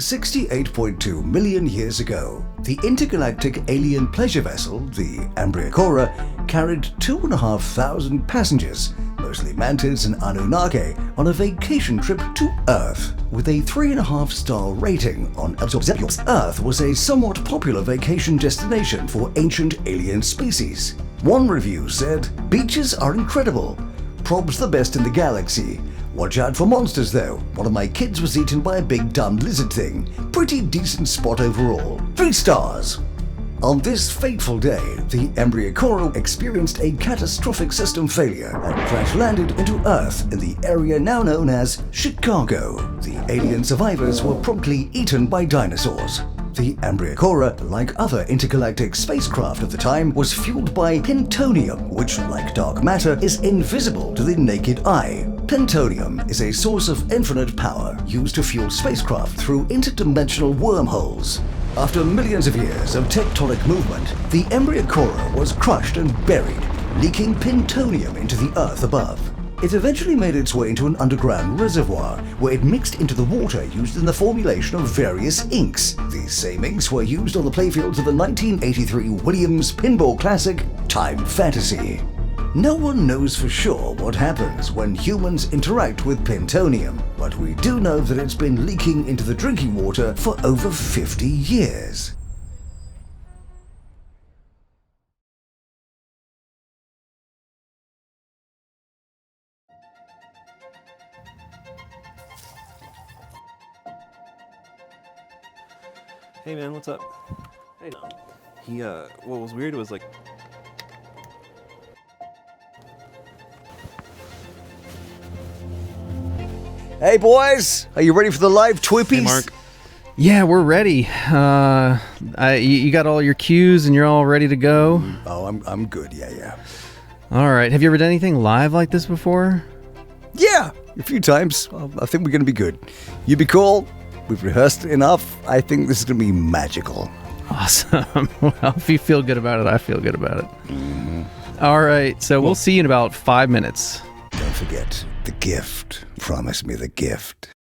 68.2 million years ago, the intergalactic alien pleasure vessel, the Ambriacora, carried 2,500 passengers, mostly mantids and Anunnaki, on a vacation trip to Earth. With a 3.5-star rating on Absorption, Earth was a somewhat popular vacation destination for ancient alien species. One review said, "Beaches are incredible. Prob's the best in the galaxy. Watch out for monsters though. One of my kids was eaten by a big dumb lizard thing. Pretty decent spot overall. 3 stars. On this fateful day, the Ambriacora experienced a catastrophic system failure and crash-landed into Earth in the area now known as Chicago. The alien survivors were promptly eaten by dinosaurs. The Ambriacora, like other intergalactic spacecraft of the time, was fueled by pentonium, which, like dark matter, is invisible to the naked eye. Pentonium is a source of infinite power used to fuel spacecraft through interdimensional wormholes. After millions of years of tectonic movement, the Ambriacora was crushed and buried, leaking pentonium into the Earth above. It eventually made its way into an underground reservoir, where it mixed into the water used in the formulation of various inks. These same inks were used on the playfields of the 1983 Williams pinball classic, Time Fantasy. No one knows for sure what happens when humans interact with pentonium, but we do know that it's been leaking into the drinking water for over 50 years. Hey man, what's up? Hey. What was weird was like... Hey boys, are you ready for the live TWIPYs? Hey Mark. Yeah, we're ready. You got all your cues and you're all ready to go? Oh, I'm good, yeah. All right, have you ever done anything live like this before? Yeah, a few times. I think we're gonna be good. You be cool. We've rehearsed enough. I think this is going to be magical. Awesome. Well, if you feel good about it, I feel good about it. Mm-hmm. All right, so we'll see you in about 5 minutes. Don't forget the gift. Promise me the gift.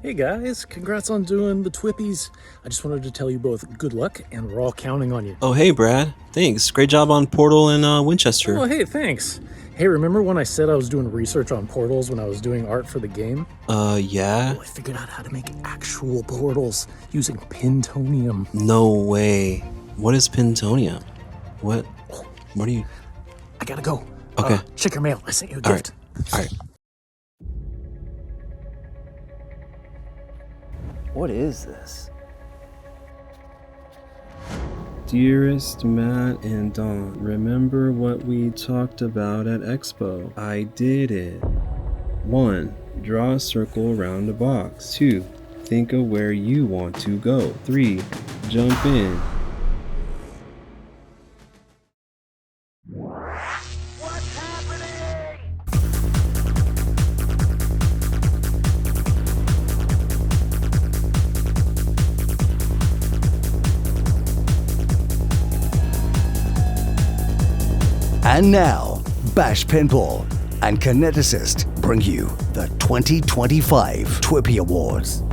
Hey guys, congrats on doing the TWIPYs. I just wanted to tell you both good luck, and we're all counting on you. Oh hey Brad, thanks. Great job on Portal and Winchester. Oh hey, thanks. Hey, remember when I said I was doing research on portals when I was doing art for the game? Yeah? Oh, I figured out how to make actual portals using pentonium. No way. What is pentonium? What are you... I gotta go. Okay. Check your mail. I sent you a gift. All right. What is this? Dearest Matt and Dawn, remember what we talked about at Expo? I did it. 1. Draw a circle around a box. 2. Think of where you want to go. 3. Jump in. What's happening? And now, Bash Pinball and Kineticist bring you the 2025 TWIPY Awards.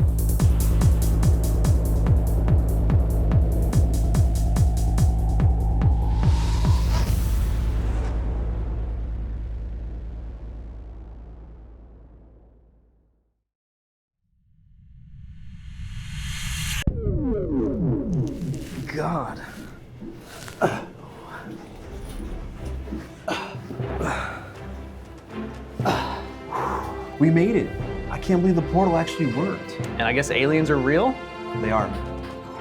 God. We made it. I can't believe the portal actually worked. And I guess aliens are real? They are.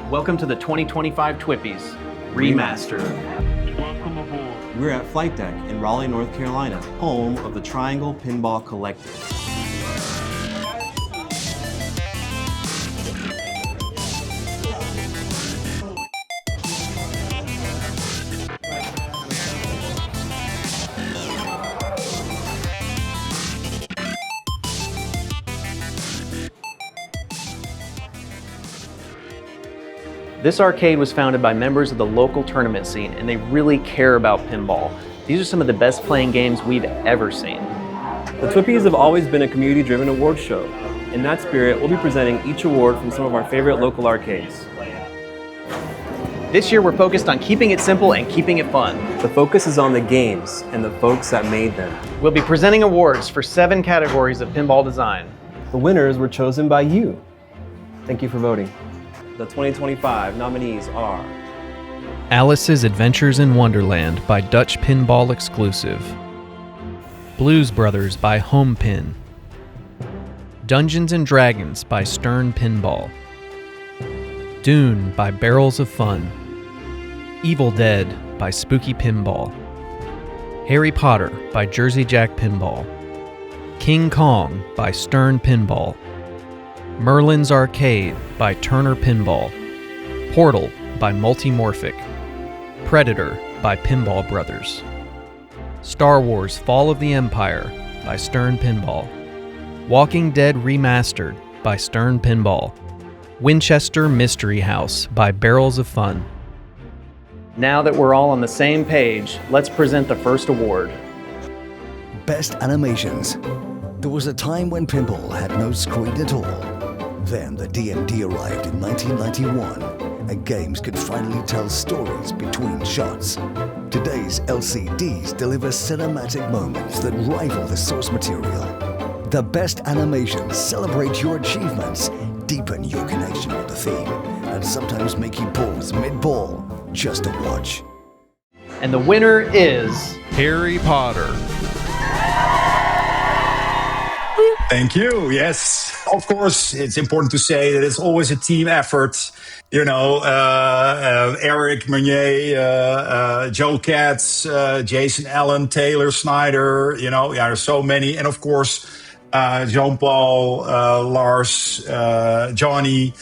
Welcome to the 2025 TWIPYs Remastered. Welcome aboard. We're at Flight Deck in Raleigh, North Carolina, home of the Triangle Pinball Collective. This arcade was founded by members of the local tournament scene, and they really care about pinball. These are some of the best playing games we've ever seen. The TWIPYs have always been a community-driven award show. In that spirit, we'll be presenting each award from some of our favorite local arcades. This year we're focused on keeping it simple and keeping it fun. The focus is on the games and the folks that made them. We'll be presenting awards for 7 categories of pinball design. The winners were chosen by you. Thank you for voting. The 2025 nominees are Alice's Adventures in Wonderland by Dutch Pinball Exclusive, Blues Brothers by Home Pin, Dungeons & Dragons by Stern Pinball, Dune by Barrels of Fun, Evil Dead by Spooky Pinball, Harry Potter by Jersey Jack Pinball, King Kong by Stern Pinball, Merlin's Arcade by Turner Pinball, Portal by Multimorphic, Predator by Pinball Brothers, Star Wars Fall of the Empire by Stern Pinball, Walking Dead Remastered by Stern Pinball, Winchester Mystery House by Barrels of Fun. Now that we're all on the same page, let's present the first award. Best Animations. There was a time when pinball had no screen at all. Then the DMD arrived in 1991, and games could finally tell stories between shots. Today's LCDs deliver cinematic moments that rival the source material. The best animations celebrate your achievements, deepen your connection with the theme, and sometimes make you pause mid-ball just to watch. And the winner is Harry Potter. Thank you. Yes. Of course, it's important to say that it's always a team effort. You know, Eric Meunier, Joe Katz, Jason Allen, Taylor Snyder, you know, there's so many. And of course, Jean-Paul, Lars, Johnny,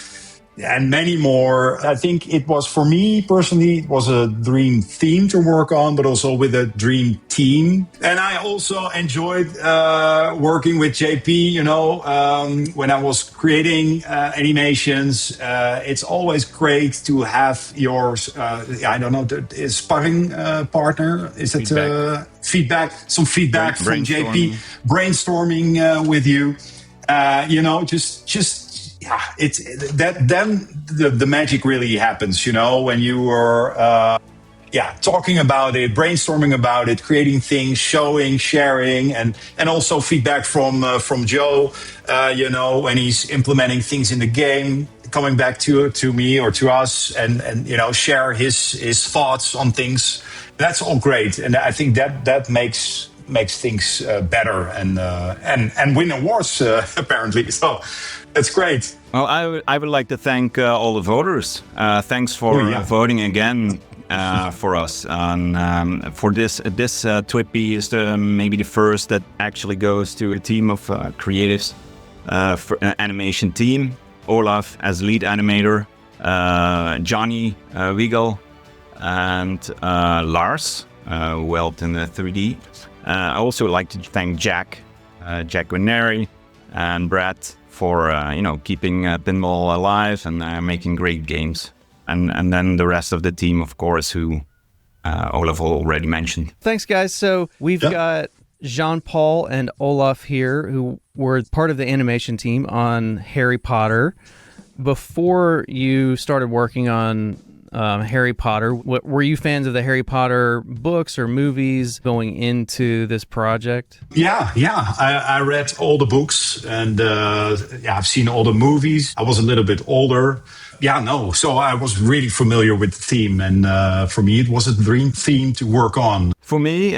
and many more. I think it was, for me personally, it was a dream theme to work on, but also with a dream team. And I also enjoyed working with JP, you know, when I was creating animations. It's always great to have your, I don't know, sparring partner. Is it feedback? Some feedback from JP, brainstorming with you. You know, just yeah, it's that. Then the magic really happens. You know, when you are talking about it, brainstorming about it, creating things, showing, sharing, and also feedback from Joe. You know, when he's implementing things in the game, coming back to me or to us, and you know, share his thoughts on things. That's all great, and I think that makes things better and win awards apparently. So. That's great. Well, I would like to thank all the voters. Thanks for voting again for us. And for this TWIPY is maybe the first that actually goes to a team of creatives for an animation team. Olaf as lead animator, Johnny Wiegel, and Lars, who helped in the 3D. I also like to thank Jack Guarneri, and Brad for keeping pinball alive and making great games, and then the rest of the team, of course, who Olaf already mentioned. Thanks, guys. So we've got Jean-Paul and Olaf here, who were part of the animation team on Harry Potter. Before you started working on Harry Potter, were you fans of the Harry Potter books or movies going into this project? Yeah. I read all the books, and I've seen all the movies. I was a little bit older. So I was really familiar with the theme, and for me, it was a dream theme to work on. For me,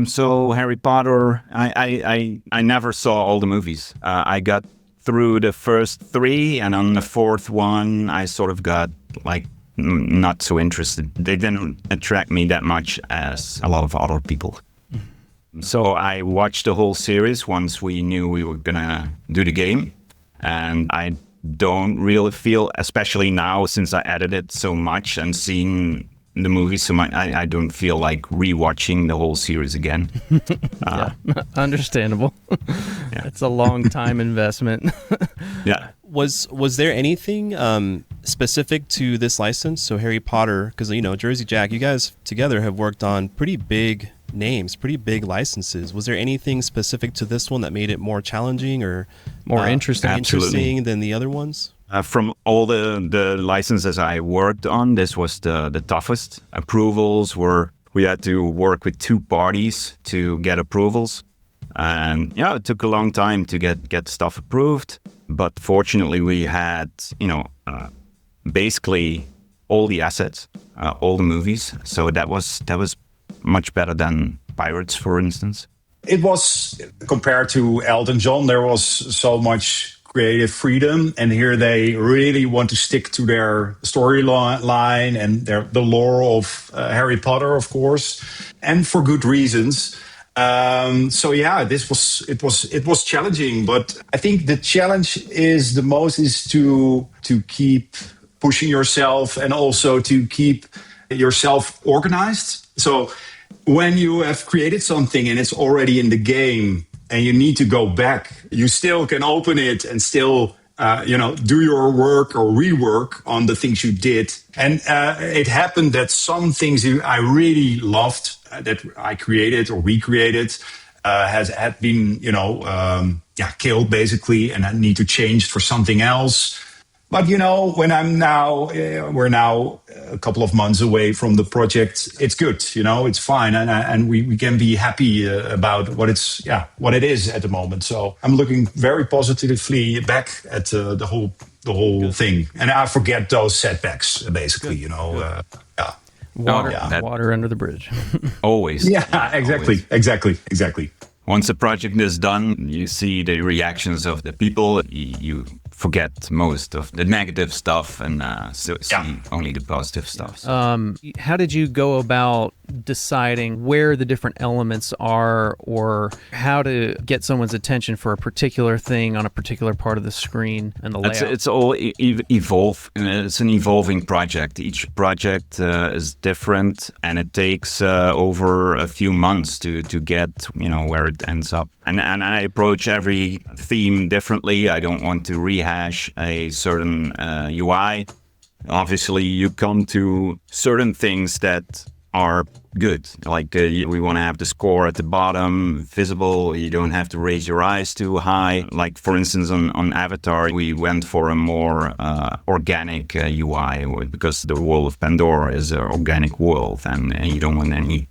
so Harry Potter, I never saw all the movies. I got through the first 3, and on the 4th one, I sort of got like not so interested. They didn't attract me that much as a lot of other people. So I watched the whole series once we knew we were gonna do the game, and I don't really feel, especially now since I edited so much and seen the movie so much, I don't feel like rewatching the whole series again. Understandable. It's a long time investment. Yeah. Was there anything specific to this license? So Harry Potter, because Jersey Jack, you guys together have worked on pretty big names, pretty big licenses. Was there anything specific to this one that made it more challenging or more interesting than the other ones? From all the licenses I worked on, this was the toughest. Approvals we had to work with 2 parties to get approvals. And yeah, it took a long time to get stuff approved. But fortunately, we had, basically all the assets, all the movies. So that was much better than Pirates, for instance. It was, compared to Elton John, there was so much creative freedom, and here they really want to stick to their storyline and the lore of Harry Potter, of course, and for good reasons. So yeah, it was challenging, but I think the challenge is to keep pushing yourself and also to keep yourself organized. So when you have created something and it's already in the game, and you need to go back, you still can open it and still, do your work or rework on the things you did. And it happened that some things I really loved that I created or recreated had been, killed basically, and I need to change for something else. But when we're now a couple of months away from the project, it's good, it's fine, and we can be happy about what it is at the moment. So I'm looking very positively back at the whole thing, and I forget those setbacks basically. Water under the bridge. Always. Yeah, exactly, always. exactly. Once the project is done, you see the reactions of the people. You forget most of the negative stuff and see only the positive stuff. How did you go about deciding where the different elements are, or how to get someone's attention for a particular thing on a particular part of the screen and the layout? It's all evolve. It's an evolving project. Each project is different, and it takes over a few months to get where it ends up. And I approach every theme differently. I don't want to rehash a certain UI. Obviously, you come to certain things that are good. Like we want to have the score at the bottom, visible. You don't have to raise your eyes too high. Like, for instance, on Avatar, we went for a more organic UI because the world of Pandora is an organic world, and you don't want any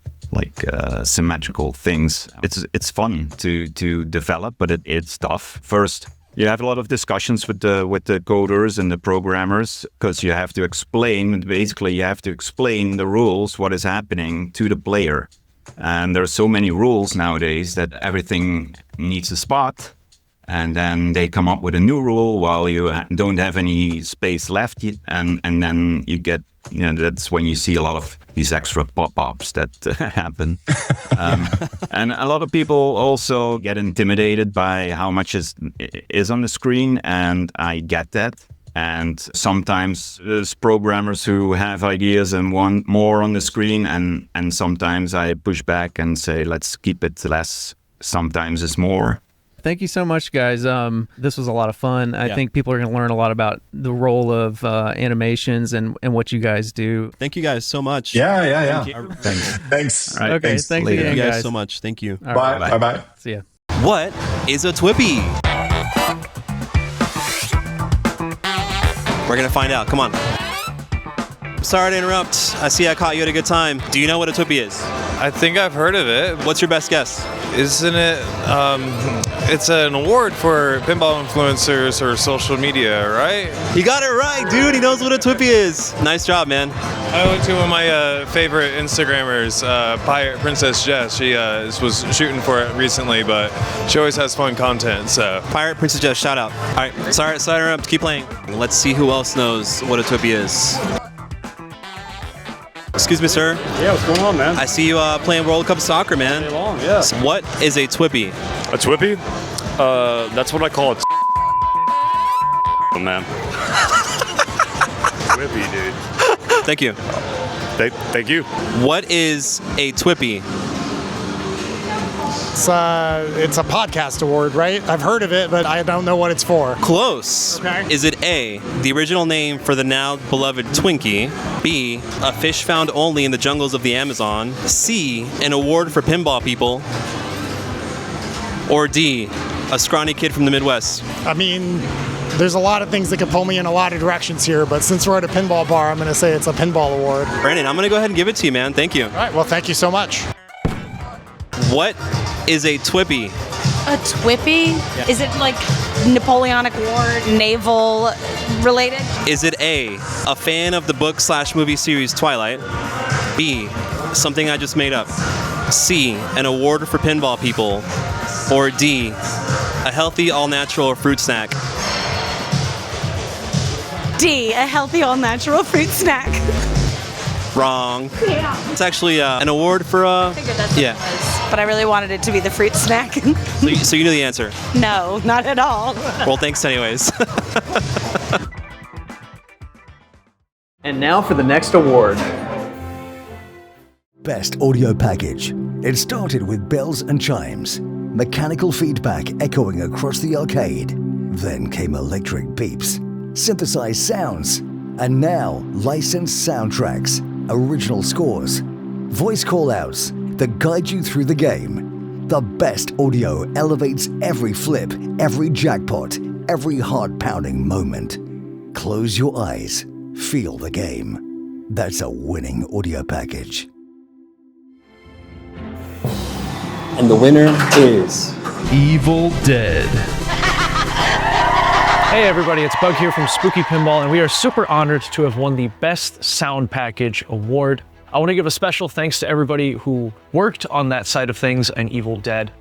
symmetrical things. It's fun to develop, but it's tough. First, you have a lot of discussions with the coders and the programmers, because you have to explain the rules, what is happening to the player. And there are so many rules nowadays that everything needs a spot. And then they come up with a new rule while you don't have any space left yet. And then you get, that's when you see a lot of these extra pop-ups that happen. And a lot of people also get intimidated by how much is on the screen, and I get that. And sometimes there's programmers who have ideas and want more on the screen, and sometimes I push back and say, let's keep it less. Sometimes it's more. Thank you so much, guys. This was a lot of fun. I think people are going to learn a lot about the role of animations and what you guys do. Thank you guys so much. Yeah. Thanks. All right, okay, thanks again, Thank you guys guys. so much. Thank you. All right, bye. See ya. What is a TWIPY? We're going to find out. Come on. Sorry to interrupt. I see I caught you at a good time. Do you know what a TWIPY is? I think I've heard of it. What's your best guess? Isn't it, it's an award for pinball influencers or social media, right? He got it right, dude. He knows what a TWIPY is. Nice job, man. I went to one of my favorite Instagrammers, Pirate Princess Jess. She was shooting for it recently, but she always has fun content, so. Pirate Princess Jess, shout out. All right, sorry to interrupt. Keep playing. Let's see who else knows what a TWIPY is. Excuse me, sir. Yeah, what's going on, man? I see you playing World Cup soccer, man. All day long, yeah. So what is a TWIPY? A TWIPY? That's what I call it. Oh, man. TWIPY, dude. Thank you. Thank you. What is a TWIPY? It's a podcast award, right? I've heard of it, but I don't know what it's for. Close. Okay. Is it A, the original name for the now beloved Twinkie? B, a fish found only in the jungles of the Amazon? C, an award for pinball people? Or D, a scrawny kid from the Midwest? I mean, there's a lot of things that could pull me in a lot of directions here, but since we're at a pinball bar, I'm going to say it's a pinball award. Brandon, I'm going to go ahead and give it to you, man. Thank you. All right, well, thank you so much. What is a TWIPY? A TWIPY? Yeah. Is it like Napoleonic War, naval related? Is it A, a fan of the book/movie series Twilight? B, something I just made up? C, an award for pinball people? Or D, a healthy all-natural fruit snack? D, a healthy all-natural fruit snack. Wrong. Yeah. It's actually an award for I figured that's what it was, but I really wanted it to be the fruit snack. So you knew the answer? No, not at all. Well, thanks anyways. And now for the next award. Best audio package. It started with bells and chimes, mechanical feedback echoing across the arcade. Then came electric beeps, synthesized sounds, and now licensed soundtracks, original scores, voice call-outs that guide you through the game. The best audio elevates every flip, every jackpot, every heart-pounding moment. Close your eyes, feel the game. That's a winning audio package. And the winner is Evil Dead. Hey everybody, it's Bug here from Spooky Pinball, and we are super honored to have won the Best Sound Package Award. I want to give a special thanks to everybody who worked on that side of things and Evil Dead.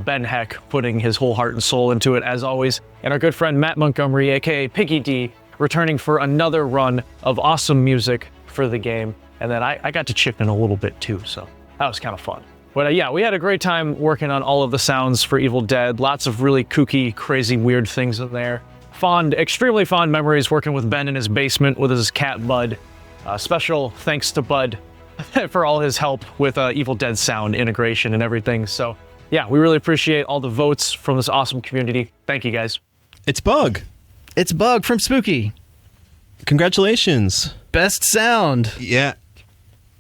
Ben Heck putting his whole heart and soul into it as always, and our good friend Matt Montgomery, aka Piggy D, returning for another run of awesome music for the game. And then I got to chip in a little bit too, so that was kind of fun. But yeah, we had a great time working on all of the sounds for Evil Dead. Lots of really kooky, crazy, weird things in there. Extremely fond memories working with Ben in his basement with his cat Bud. Special thanks to Bud for all his help with Evil Dead sound integration and everything. So yeah, we really appreciate all the votes from this awesome community. Thank you guys. It's Bug. It's Bug from Spooky. Congratulations. Best sound. Yeah.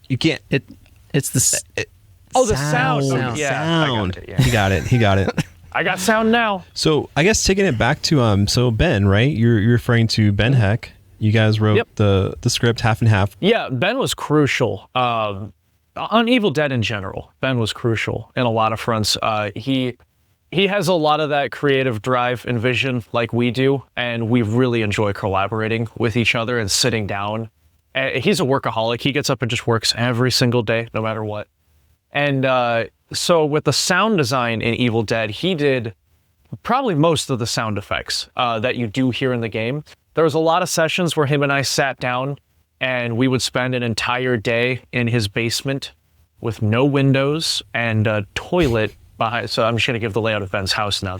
You can't. It's the. The sound. Yeah, sound. I got it, yeah. He got it. I got sound now. So I guess taking it back to so Ben, right? You're referring to Ben Heck. You guys wrote the script half and half. Yeah, Ben was crucial. On Evil Dead in general, Ben was crucial in a lot of fronts. He has a lot of that creative drive and vision like we do, and we really enjoy collaborating with each other and sitting down. He's a workaholic. He gets up and just works every single day, no matter what. And so with the sound design in Evil Dead, he did probably most of the sound effects that you do hear in the game. There was a lot of sessions where him and I sat down and we would spend an entire day in his basement with no windows and a toilet behind. So I'm just going to give the layout of Ben's house now.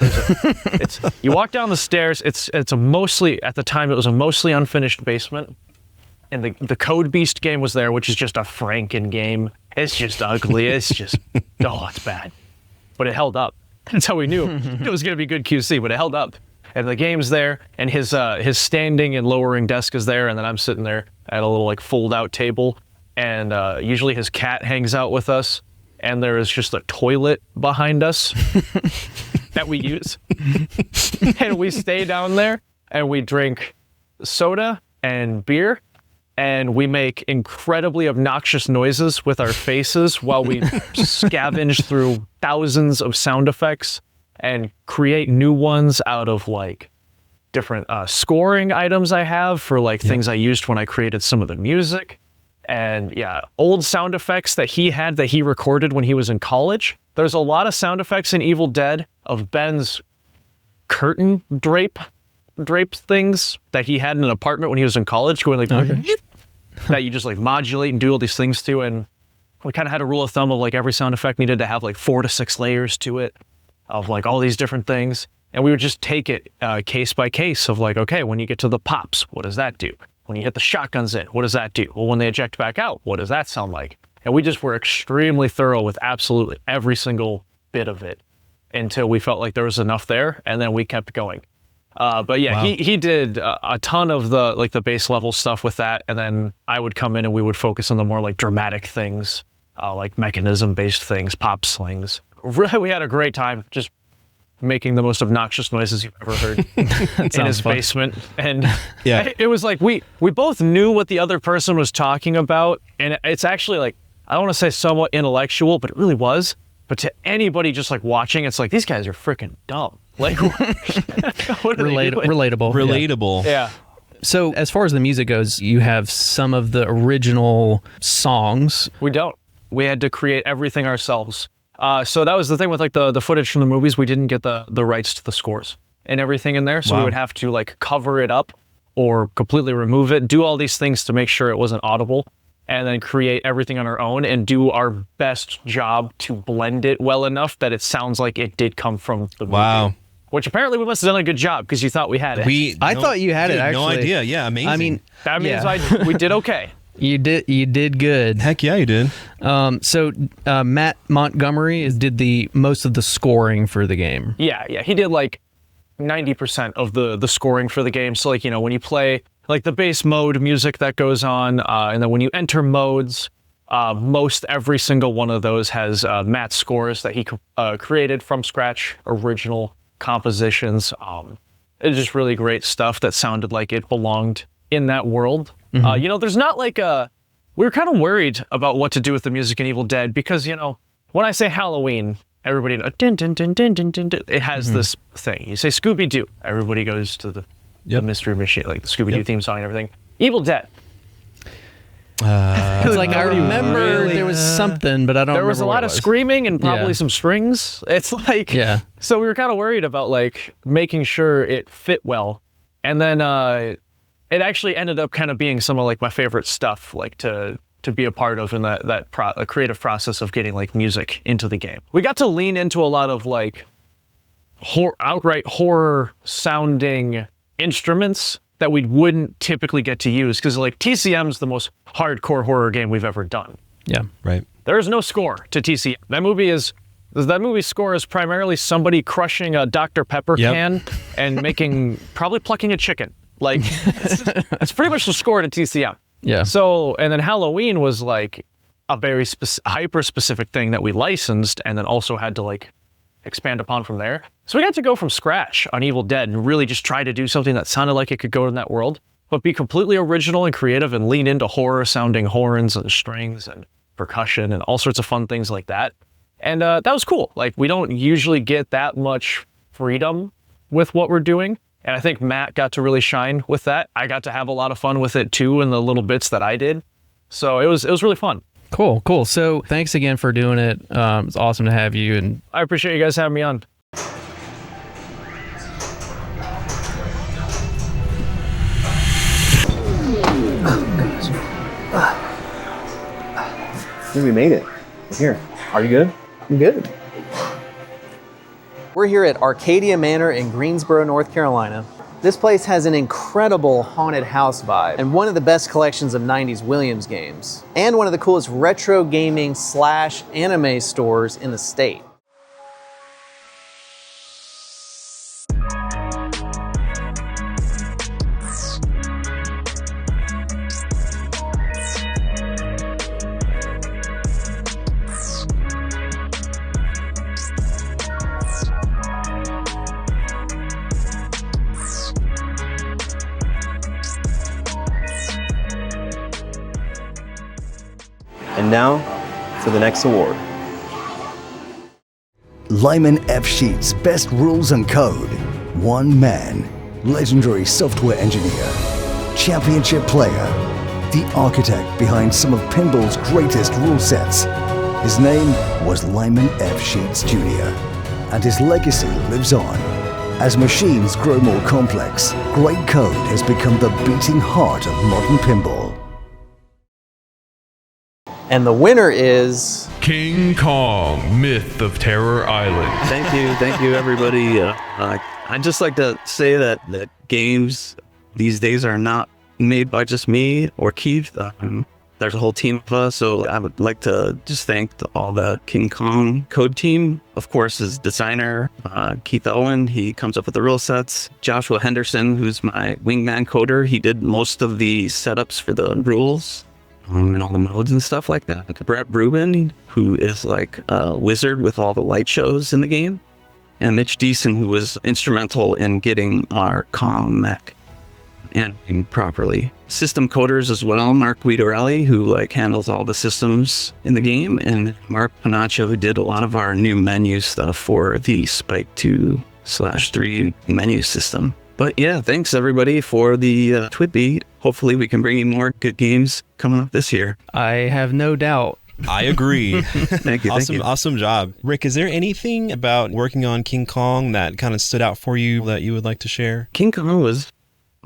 You walk down the stairs, it's a mostly, at the time it was a mostly unfinished basement. And the Code Beast game was there, which is just a Franken game. It's just ugly. It's just, it's bad. But it held up. That's how we knew it was going to be good QC, but it held up. And the game's there, and his standing and lowering desk is there, and then I'm sitting there at a little like fold-out table, and usually his cat hangs out with us, and there is just a toilet behind us that we use. And we stay down there, and we drink soda and beer, and we make incredibly obnoxious noises with our faces while we scavenge through thousands of sound effects and create new ones out of like different scoring items I have for like things I used when I created some of the music. And yeah, old sound effects that he had that he recorded when he was in college. There's a lot of sound effects in Evil Dead of Ben's curtain drape things that he had in an apartment when he was in college, going like that you just like modulate and do all these things to. And we kind of had a rule of thumb of like every sound effect needed to have like 4 to 6 layers to it of like all these different things. And we would just take it case by case of like, okay, when you get to the pops, what does that do? When you hit the shotguns in, what does that do? Well, when they eject back out, what does that sound like? And we just were extremely thorough with absolutely every single bit of it. until we felt like there was enough there, and then we kept going. But yeah, Wow. he did a ton of the base level stuff with that, and then I would come in and we would focus on the more like dramatic things, like mechanism based things, pop slings. Really, we had a great time just making the most obnoxious noises you've ever heard in his fun. basement. And Yeah. it was like we both knew what the other person was talking about, and it's actually like, I don't want to say somewhat intellectual, but it really was. But to anybody just like watching, it's like, these guys are freaking dumb. Like, what are they doing? Relatable. Yeah. So as far as the music goes, you have some of the original songs. We don't. We had to create everything ourselves. So that was the thing with like the footage from the movies. We didn't get the rights to the scores and everything in there. So we Wow. would have to like cover it up or completely remove it, do all these things to make sure it wasn't audible, and then create everything on our own and do our best job to blend it well enough that it sounds like it did come from the movie. Wow. Which apparently we must have done a good job because you thought we had it. I thought you had it, dude, no actually. idea. Yeah, amazing. I mean, that means yeah. we did okay. You did good. Heck yeah, you did. So Matt Montgomery did the most of the scoring for the game. Yeah, he did like 90% of the scoring for the game. So like, when you play like the base mode music that goes on, and then when you enter modes, most every single one of those has Matt's scores that he created from scratch, original compositions. It's just really great stuff that sounded like it belonged in that world. There's not like we were kind of worried about what to do with the music in Evil Dead because, when I say Halloween, everybody knows, din, din, din, din, din, din, din, it has this thing. You say Scooby-Doo, everybody goes to the Mystery Machine, like the Scooby-Doo theme song and everything. Evil Dead. It's like, I remember there was something, but I don't remember. There was a lot of screaming and probably some strings. It's like, so we were kind of worried about like making sure it fit well. And then it actually ended up kind of being some of like my favorite stuff, like to be a part of in that creative process of getting like music into the game. We got to lean into a lot of like outright horror sounding instruments that we wouldn't typically get to use because like TCM's the most hardcore horror game we've ever done. Yeah, right. There is no score to TCM. That movie's score is primarily somebody crushing a Dr. Pepper can and probably plucking a chicken. Like, it's pretty much the score to TCM. Yeah. So, and then Halloween was like a very hyper-specific thing that we licensed and then also had to like expand upon from there. So we got to go from scratch on Evil Dead and really just try to do something that sounded like it could go in that world, but be completely original and creative and lean into horror-sounding horns and strings and percussion and all sorts of fun things like that. And that was cool. Like, we don't usually get that much freedom with what we're doing. And I think Matt got to really shine with that. I got to have a lot of fun with it too in the little bits that I did. So it was really fun. Cool. So thanks again for doing it. It's awesome to have you. And I appreciate you guys having me on. I think we made it. We're here. Are you good? I'm good. We're here at Arcadia Manor in Greensboro, North Carolina. This place has an incredible haunted house vibe and one of the best collections of 90s Williams games, and one of the coolest retro gaming / anime stores in the state. And now for the next award. Lyman F. Sheets Best Rules and Code. One man. Legendary software engineer. Championship player. The architect behind some of Pinball's greatest rule sets. His name was Lyman F. Sheets Jr. And his legacy lives on. As machines grow more complex, great code has become the beating heart of modern pinball. And the winner is King Kong, Myth of Terror Island. Thank you, everybody. I'd just like to say that games these days are not made by just me or Keith. That There's a whole team of us, so I would like to just thank all the King Kong code team. Of course, his designer, Keith Owen, he comes up with the rule sets. Joshua Henderson, who's my wingman coder, he did most of the setups for the rules and all the modes and stuff like that. Brett Rubin, who is like a wizard with all the light shows in the game. And Mitch Deason, who was instrumental in getting our Kong mech animating properly. System coders as well, Mark Guidarelli, who like handles all the systems in the game, and Mark Panaccio, who did a lot of our new menu stuff for the Spike 2/3 menu system. But yeah, thanks everybody for the TWIPY. Hopefully we can bring you more good games coming up this year. I have no doubt. I agree. Thank you. Awesome job. Rick, is there anything about working on King Kong that kind of stood out for you that you would like to share? King Kong was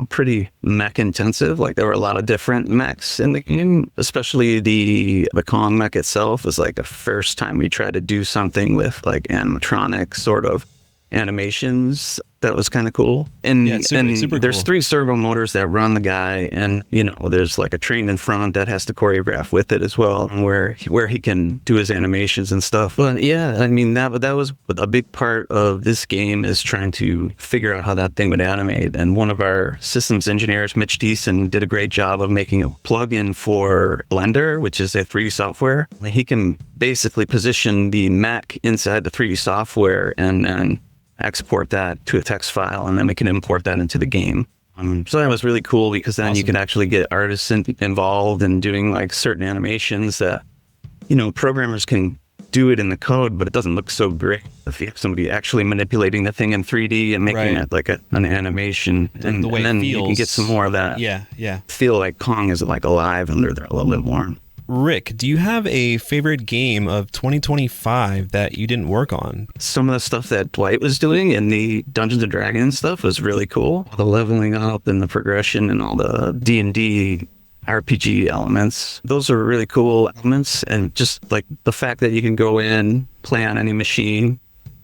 pretty mech intensive. Like there were a lot of different mechs in the game, especially the Kong mech itself was like the first time we tried to do something with like animatronic sort of animations. That was kind of cool. And, yeah, super there's cool. 3 servo motors that run the guy, and you know there's like a train in front that has to choreograph with it as well, and where he can do his animations and stuff. But yeah, I mean that was a big part of this game, is trying to figure out how that thing would animate. And one of our systems engineers, Mitch Deason, did a great job of making a plugin for Blender, which is a 3D software. He can basically position the mech inside the 3D software and export that to a text file, and then we can import that into the game. So that was really cool, because then you can actually get artists involved in doing like certain animations that, you know, programmers can do it in the code, but it doesn't look so great if you have somebody actually manipulating the thing in 3D and making it like an animation. And, the way and then it feels. you can get some more of that. Yeah. Feel like Kong is like alive under there a little bit more. Rick, do you have a favorite game of 2025 that you didn't work on? Some of the stuff that Dwight was doing in the Dungeons & Dragons stuff was really cool. The leveling up and the progression and all the D&D RPG elements. Those are really cool elements. And just like the fact that you can go in, play on any machine,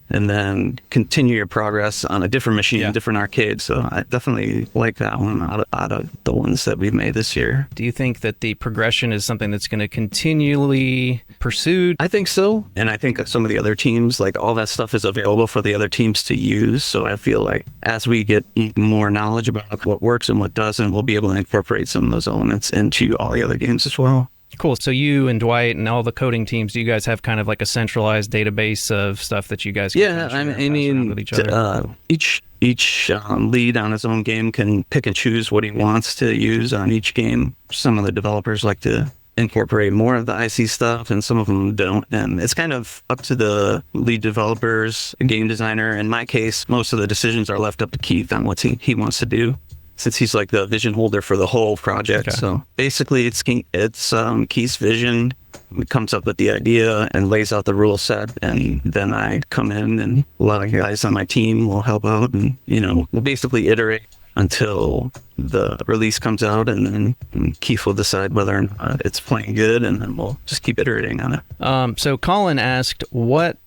and then continue your progress on a different machine, different arcade. So I definitely like that one out of the ones that we've made this year. Do you think that the progression is something that's going to continually pursued? I think so. And I think some of the other teams, like all that stuff is available for the other teams to use. So I feel like as we get more knowledge about what works and what doesn't, we'll be able to incorporate some of those elements into all the other games as well. Cool. So you and Dwight and all the coding teams, do you guys have kind of like a centralized database of stuff that you guys can I mean, with each other? Each lead on his own game can pick and choose what he wants to use on each game. Some of the developers like to incorporate more of the IC stuff, and some of them don't. And it's kind of up to the lead developers, game designer. In my case, most of the decisions are left up to Keith on what he wants to do, since he's like the vision holder for the whole project. Okay. So basically it's Keith's vision. He comes up with the idea and lays out the rule set, and then I come in, and a lot of guys on my team will help out, and you know, we'll basically iterate until the release comes out, and then Keith will decide whether or not it's playing good, and then we'll just keep iterating on it. So Colin asked, what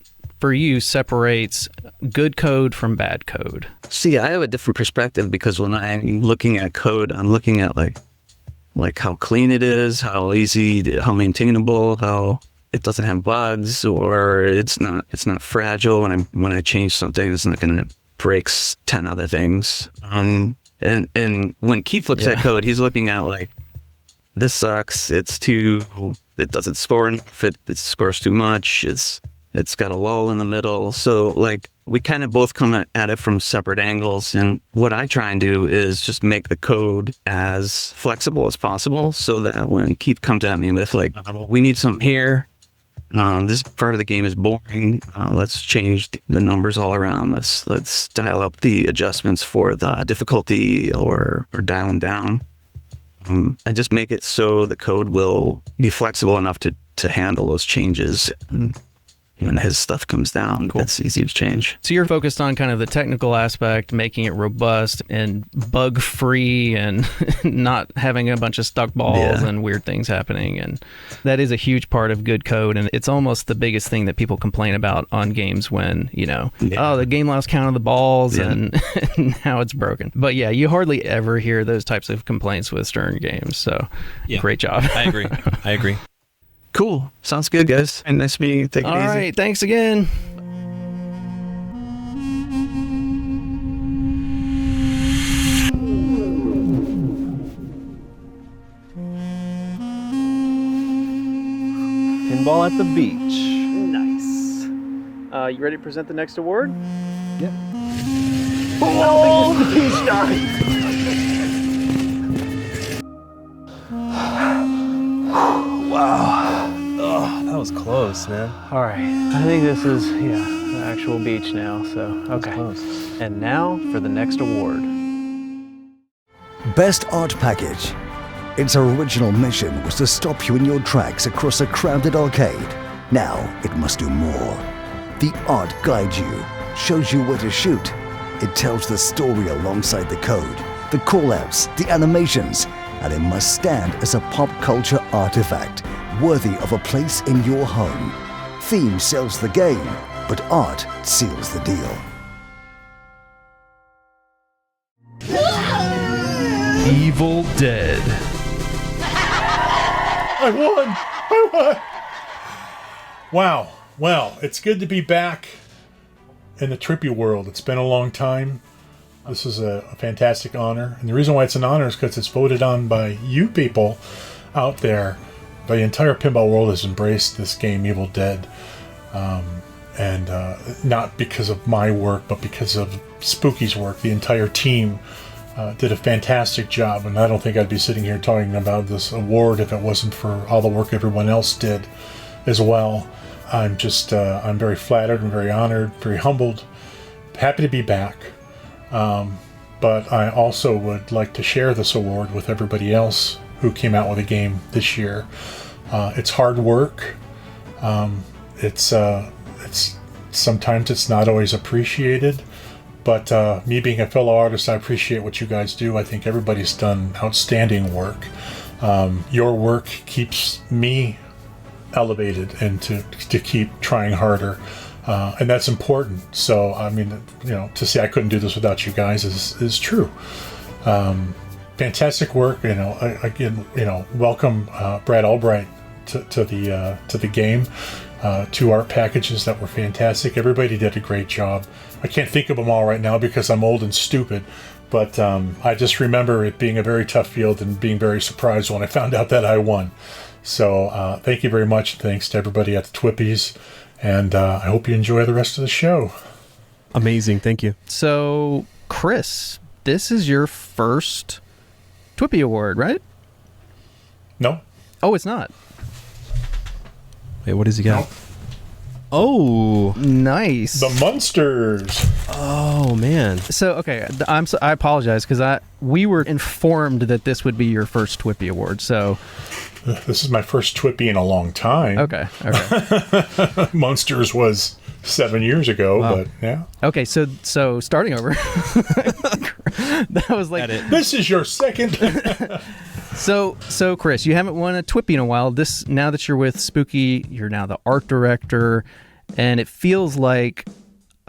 for you separates good code from bad code? See, I have a different perspective, because when I'm looking at code, I'm looking at like how clean it is, how easy, how maintainable, how it doesn't have bugs, or it's not fragile. When I change something, it's not going to break 10 other things. And when Keith looks at code, he's looking at like, this sucks. It doesn't score enough. It scores too much. It's got a lull in the middle. So like we kind of both come at it from separate angles. And what I try and do is just make the code as flexible as possible, so that when Keith comes at me with like, we need something here, this part of the game is boring, let's change the numbers all around, let's dial up the adjustments for the difficulty or dial them down. And just make it so the code will be flexible enough to handle those changes. when his stuff comes down, that's easy to change. So you're focused on kind of the technical aspect, making it robust and bug-free and not having a bunch of stuck balls and weird things happening. And that is a huge part of good code. And it's almost the biggest thing that people complain about on games when, oh, the game lost count of the balls and now it's broken. But yeah, you hardly ever hear those types of complaints with Stern games. So great job. I agree. Cool. Sounds good, guys. And nice meeting you. Take it easy. All right. Thanks again. Pinball at the beach. Nice. You ready to present the next award? Yep. Oh, the beach dive. Wow. Oh, that was close, man. All right. I think this is, the actual beach now, so, okay. And now for the next award. Best Art Package. Its original mission was to stop you in your tracks across a crowded arcade. Now it must do more. The art guides you, shows you where to shoot. It tells the story alongside the code, the callouts, the animations, and it must stand as a pop culture artifact worthy of a place in your home. Theme sells the game, but art seals the deal. Evil Dead. I won! Wow. Well, it's good to be back in the TWIPY world. It's been a long time. This is a fantastic honor. And the reason why it's an honor is because it's voted on by you people out there. The entire pinball world has embraced this game, Evil Dead. And not because of my work, but because of Spooky's work. The entire team did a fantastic job. And I don't think I'd be sitting here talking about this award if it wasn't for all the work everyone else did as well. I'm just, I'm very flattered and very honored, very humbled, happy to be back. But I also would like to share this award with everybody else who came out with a game this year. It's hard work. It's sometimes it's not always appreciated, but me being a fellow artist, I appreciate what you guys do. I think everybody's done outstanding work. Your work keeps me elevated and to keep trying harder. And that's important. So, I mean, to say I couldn't do this without you guys is true. Fantastic work. Again, welcome Brad Albright to the game. 2 art packages that were fantastic. Everybody did a great job. I can't think of them all right now because I'm old and stupid. But I just remember it being a very tough field and being very surprised when I found out that I won. So thank you very much. Thanks to everybody at the TWIPYs. And I hope you enjoy the rest of the show. Amazing. Thank you. So, Chris, this is your first TWIPY award, right? No. Oh, it's not. Wait, what does he got? No. Oh, nice. The Munsters. Oh man. So okay, I apologize because we were informed that this would be your first TWIPY award. So this is my first TWIPY in a long time. Okay. Munsters was 7 years ago, but yeah. Okay, so starting over. That was like this is your second. So Chris, you haven't won a TWIPY in a while. Now that you're with Spooky, you're now the art director, and it feels like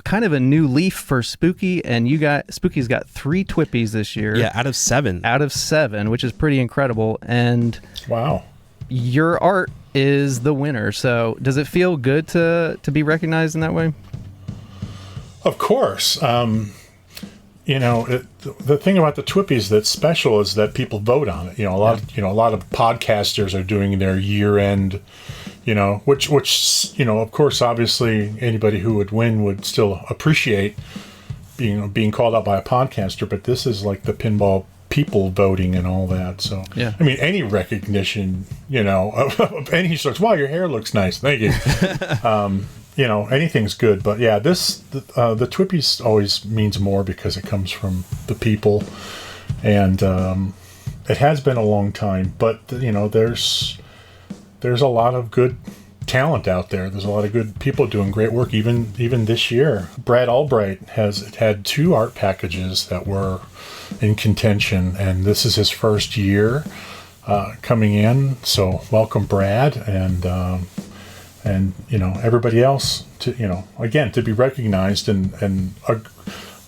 kind of a new leaf for Spooky. And Spooky's got 3 TWIPYs this year. Yeah, out of 7. Out of 7, which is pretty incredible. And wow, your art is the winner. So does it feel good to be recognized in that way? Of course. The thing about the TWIPYs that's special is that people vote on it. A lot of podcasters are doing their year-end, which of course, obviously, anybody who would win would still appreciate being called out by a podcaster. But this is like the pinball people voting and all that. So, yeah. I mean, any recognition, of any sort. Wow, your hair looks nice. Thank you. Anything's good, but yeah, the TWIPYs always means more because it comes from the people, and it has been a long time. But there's a lot of good talent out there. There's a lot of good people doing great work, even this year. Brad Albright has had 2 art packages that were in contention, and this is his first year coming in. So welcome, Brad, and everybody else to again to be recognized, and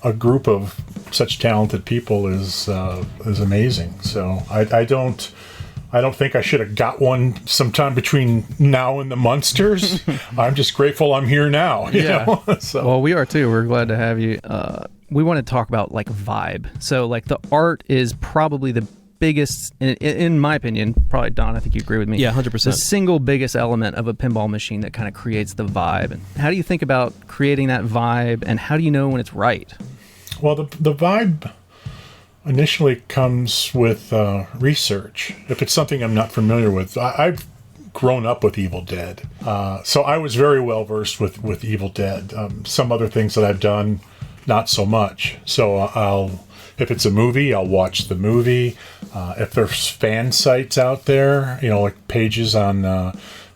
a group of such talented people is amazing. So I don't think I should have got one sometime between now and the Munsters. I'm just grateful I'm here now. You know? So. Well, we are too. We're glad to have you. We want to talk about like vibe. So like the art is probably the biggest, in my opinion, probably Don, I think you agree with me. Yeah, 100%. The single biggest element of a pinball machine that kind of creates the vibe. And how do you think about creating that vibe, and how do you know when it's right? Well, the vibe initially comes with research. If it's something I'm not familiar with, I've grown up with Evil Dead, so I was very well versed with Evil Dead. Some other things that I've done, not so much. So if it's a movie, I'll watch the movie. If there's fan sites out there, like pages on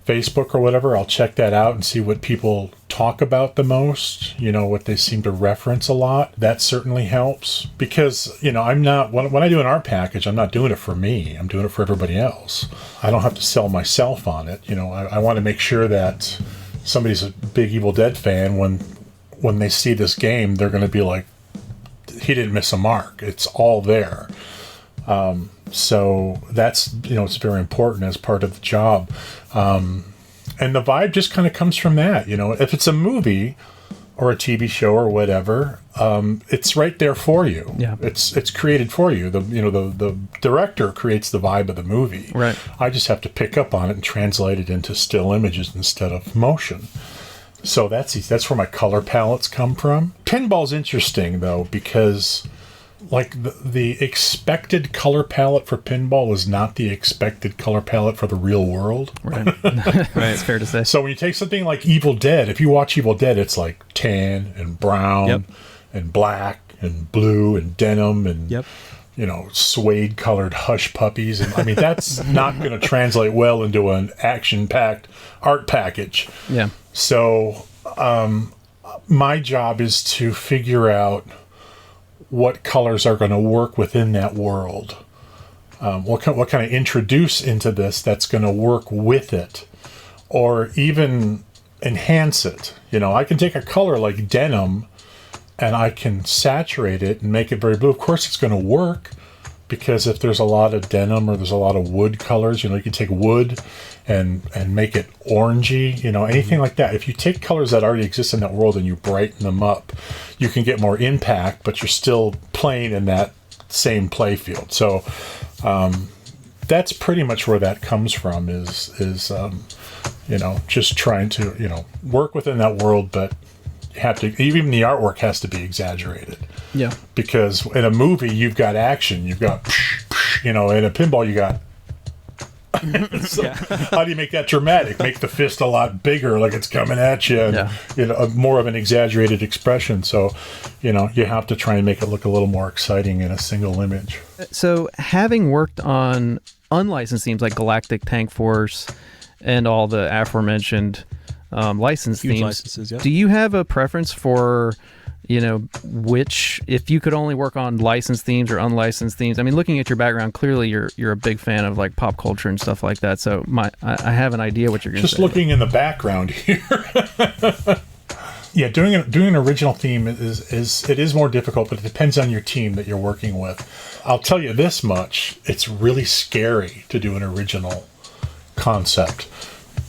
Facebook or whatever, I'll check that out and see what people talk about the most, what they seem to reference a lot. That certainly helps, because, I'm not, when I do an art package, I'm not doing it for me. I'm doing it for everybody else. I don't have to sell myself on it. I want to make sure that somebody's a big Evil Dead fan. When they see this game, they're going to be like, he didn't miss a mark. It's all there. So that's, it's very important as part of the job. And the vibe just kind of comes from that. If it's a movie or a TV show or whatever, it's right there for you. Yeah. It's created for you. The director creates the vibe of the movie. Right. I just have to pick up on it and translate it into still images instead of motion. So that's where my color palettes come from. Pinball's interesting though, because like the expected color palette for pinball is not the expected color palette for the real world. Right. Right. It's fair to say. So when you take something like Evil Dead, if you watch Evil Dead, it's like tan and brown and black and blue and denim and suede colored hush puppies. And I mean, that's not going to translate well into an action-packed art package. Yeah. So my job is to figure out what colors are going to work within that world. What kind of introduce into this that's going to work with it, or even enhance it. I can take a color like denim and I can saturate it and make it very blue. Of course, it's going to work, because if there's a lot of denim or there's a lot of wood colors, you can take wood and make it orangey, anything like that. If you take colors that already exist in that world and you brighten them up, you can get more impact, but you're still playing in that same playfield. So that's pretty much where that comes from, is just trying to, work within that world, but you have to, even the artwork has to be exaggerated. Yeah. Because in a movie, you've got action, you've got, in a pinball, you got, so how do you make that dramatic? Make the fist a lot bigger, like it's coming at you, and more of an exaggerated expression. So, you have to try and make it look a little more exciting in a single image. So, having worked on unlicensed themes like Galactic Tank Force and all the aforementioned licensed Huge themes, licenses, do you have a preference for, which, if you could only work on licensed themes or unlicensed themes? I mean, looking at your background, clearly you're a big fan of like pop culture and stuff like that. So I have an idea what you're going to say. Just looking in the background here. Yeah, doing an original theme is more difficult, but it depends on your team that you're working with. I'll tell you this much: it's really scary to do an original concept,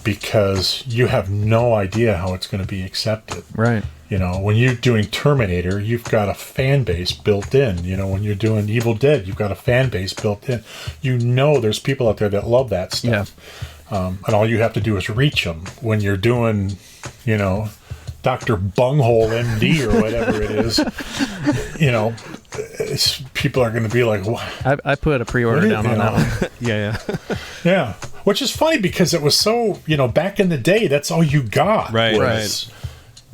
because you have no idea how it's going to be accepted. Right. When you're doing Terminator, you've got a fan base built in. When you're doing Evil Dead, you've got a fan base built in. There's people out there that love that stuff. Yeah. And all you have to do is reach them. When you're doing, Dr. Bunghole MD or whatever it is, people are going to be like, what? I put a pre-order down on that one. Yeah. Which is funny, because it was so, back in the day, that's all you got. Right. Was,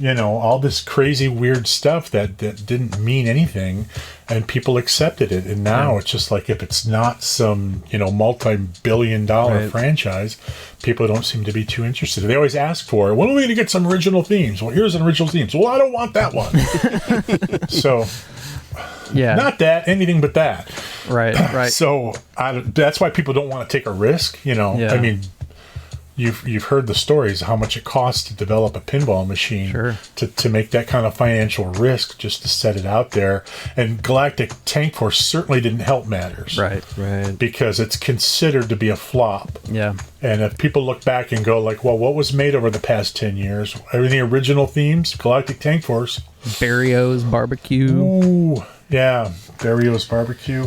all this crazy weird stuff that didn't mean anything, and people accepted it. And now it's just like, if it's not some multi-billion-dollar franchise, people don't seem to be too interested. They always ask for, when are we going to get some original themes? Well, here's an original themes. Well, I don't want that one. So not that, anything but that. Right. So that's why people don't want to take a risk. I mean, You've heard the stories, how much it costs to develop a pinball machine, to make that kind of financial risk just to set it out there. And Galactic Tank Force certainly didn't help matters. Right. Because it's considered to be a flop. Yeah. And if people look back and go like, well, what was made over the past 10 years? Everything original themes, Galactic Tank Force. Barrio's Barbecue. Ooh, yeah. Barrio's Barbecue.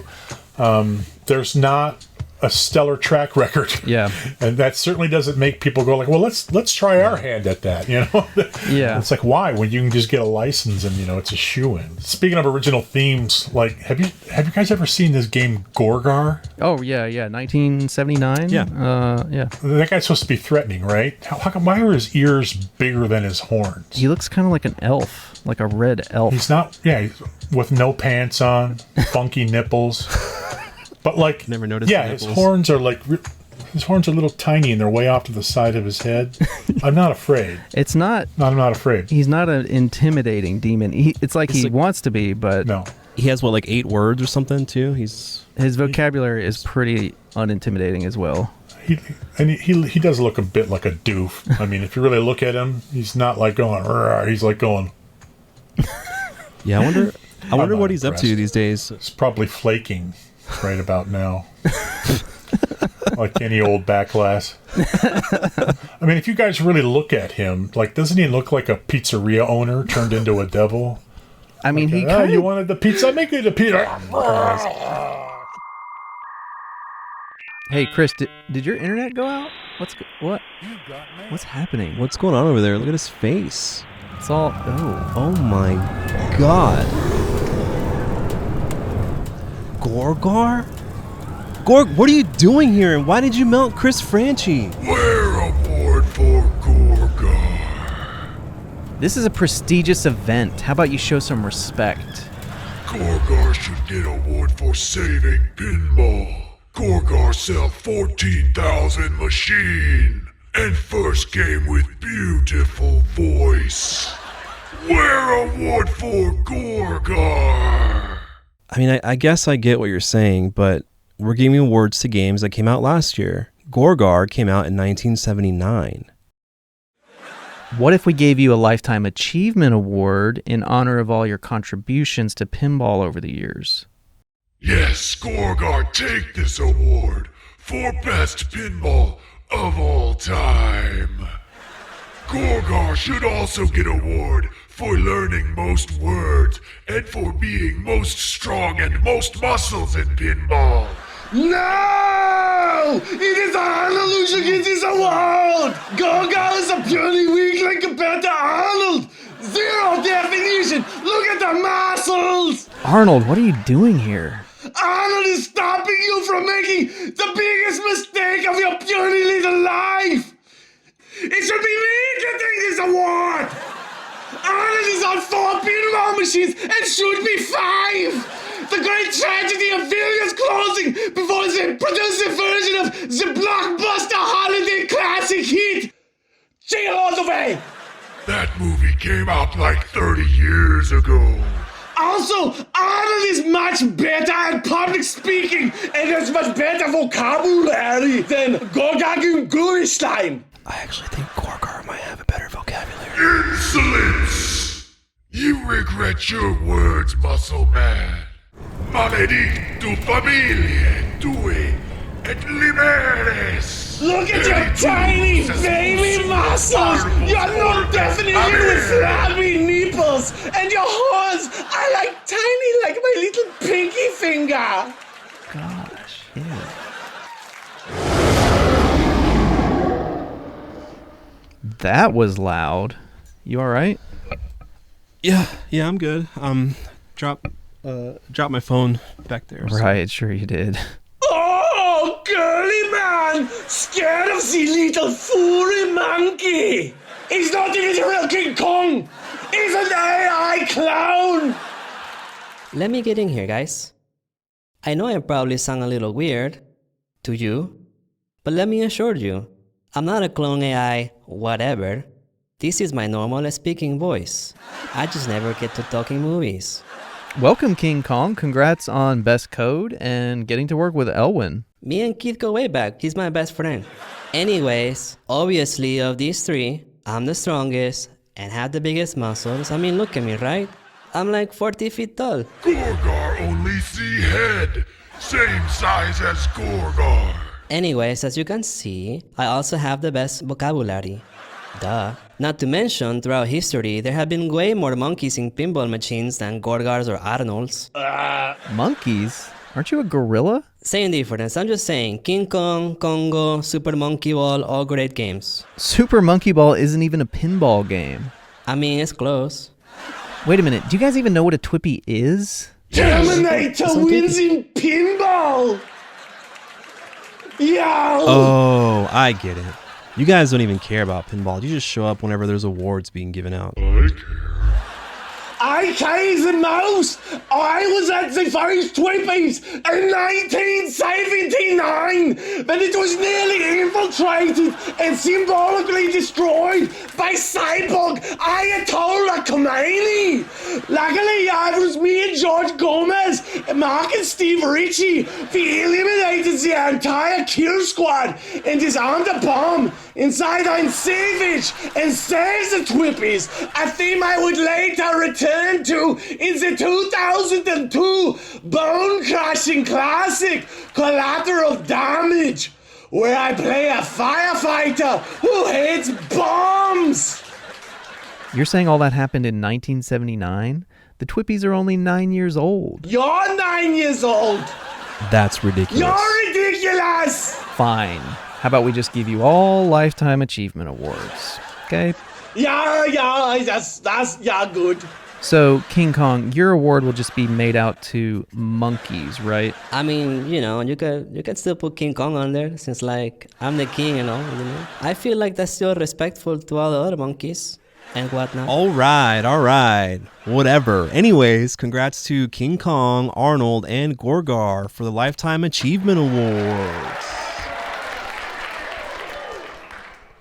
There's not a stellar track record. Yeah. And that certainly doesn't make people go like, well, let's try our hand at that, Yeah. It's like, why? When you can just get a license and it's a shoo-in. Speaking of original themes, like, have you guys ever seen this game Gorgar? Oh yeah, 1979. Yeah. Yeah. That guy's supposed to be threatening, right? Why are his ears bigger than his horns? He looks kind of like an elf, like a red elf. He's not, he's with no pants on, funky nipples. But like, never noticed. Yeah, his horns are a little tiny and they're way off to the side of his head. I'm not afraid. It's not. I'm not afraid. He's not an intimidating demon. It's like he wants to be, but no. He has 8 words or something too. His vocabulary is pretty unintimidating as well. He does look a bit like a doof. I mean, if you really look at him, he's not like going. Rrr, he's like going. Yeah, I wonder what he's up to these days. It's probably flaking right about now. Like any old backlash. I mean, if you guys really look at him, like, doesn't he look like a pizzeria owner turned into a devil? I mean, you wanted the pizza? Make me the pizza. Hey, Chris, did your internet go out? What's happening? What's going on over there? Look at his face. It's all. Oh my God. Gorgar? Gorg, what are you doing here, and why did you melt Chris Franchi? We're aboard for Gorgar. This is a prestigious event. How about you show some respect? Gorgar should get award for saving pinball. Gorgar sell 14,000 machine. And first game with beautiful voice. We're award for Gorgar. I mean, I guess I get what you're saying, but we're giving awards to games that came out last year. Gorgar came out in 1979. What if we gave you a Lifetime Achievement Award in honor of all your contributions to pinball over the years? Yes, Gorgar, take this award for best pinball of all time. Gorgar should also get award for learning most words and for being most strong and most muscles in pinball. No! It is Arnold who should get this award! Gorgar is a purely weakling compared to Arnold! Zero definition! Look at the muscles! Arnold, what are you doing here? Arnold is stopping you from making the biggest mistake of your puny little life! It should be me getting this award! Arnold is on 4 pinball machines and should be 5! The great tragedy of Villiers closing before they produce a version of the blockbuster holiday classic hit! Jingle all the way! That movie came out like 30 years ago. Also, Arnold is much better at public speaking and has much better vocabulary than Gorgar Guristein. I actually think Gorgar might have a better vocabulary. Insolence! You regret your words, muscle man. Maledictu familie tui et liberes. Look at your tiny baby muscles! Your no definition with flabby nipples! And your horns are like tiny like my little pinky finger! Gosh, That was loud. You alright? Yeah, I'm good. Drop my phone back there. Right, sure you did. Oh, girly man! Scared of the little furry monkey! He's not even the real King Kong! He's an AI clown! Let me get in here, guys. I know I probably sound a little weird to you, but let me assure you, I'm not a clone AI whatever. This is my normal speaking voice. I just never get to talk in movies. Welcome, King Kong. Congrats on Best Code and getting to work with Elwin. Me and Keith go way back. He's my best friend. Anyways, obviously of these three, I'm the strongest and have the biggest muscles. I mean, look at me, right? I'm like 40 feet tall. Gorgar only see head. Same size as Gorgar. Anyways, as you can see, I also have the best vocabulary. Duh. Not to mention, throughout history, there have been way more monkeys in pinball machines than Gorgars or Arnolds. Monkeys? Aren't you a gorilla? Same difference. I'm just saying, King Kong, Congo, Super Monkey Ball, all great games. Super Monkey Ball isn't even a pinball game. I mean, it's close. Wait a minute, do you guys even know what a TWIPY is? Terminator wins in pinball! Yo! Oh, I get it. You guys don't even care about pinball. You just show up whenever there's awards being given out. I came the most. I was at the first TWIPYs in 1979, but it was nearly infiltrated and symbolically destroyed by cyborg Ayatollah Khomeini. Luckily, it was me and George Gomez, Mark and Steve Ritchie. We eliminated the entire kill squad and disarmed a bomb inside ein savage and saved the TWIPYs, a theme I would later return to in the 2002 bone-crushing classic Collateral Damage, where I play a firefighter who hits bombs. You're saying all that happened in 1979? The TWIPYs are only 9 years old. You're 9 years old. That's ridiculous. You're ridiculous. Fine. How about we just give you all Lifetime Achievement Awards, okay? Yeah, that's good. So, King Kong, your award will just be made out to monkeys, right? I mean, you know, you can still put King Kong on there since, like, I'm the king and all, you know? I feel like that's still respectful to all the other monkeys and whatnot. All right. Whatever. Anyways, congrats to King Kong, Arnold, and Gorgar for the Lifetime Achievement Awards.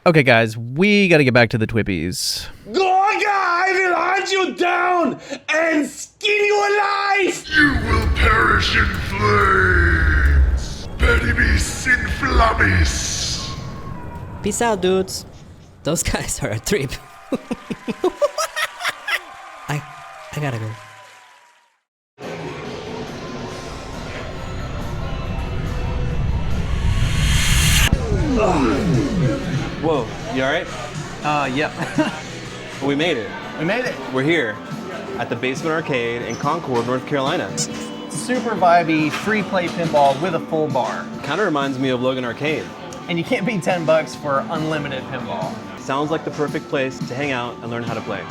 Okay, guys, we gotta get back to the TWIPYs. Gorgar, I will hunt you down and skin you alive! You will perish in flames! Peribis in flammis! Peace out, dudes. Those guys are a trip. I gotta go. Whoa, you alright? Yep. We made it. We made it. We're here at the Basement Arcade in Concord, North Carolina. Super vibey, free play pinball with a full bar. Kind of reminds me of Logan Arcade. And you can't beat $10 for unlimited pinball. Sounds like the perfect place to hang out and learn how to play.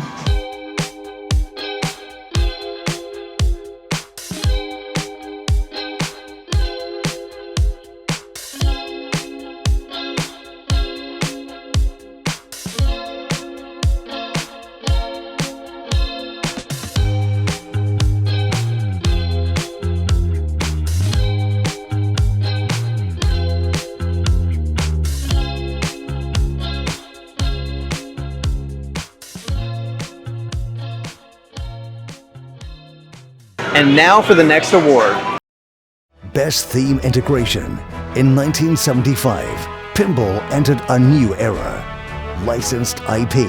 And now for the next award. Best Theme Integration. In 1975, pinball entered a new era. Licensed IP,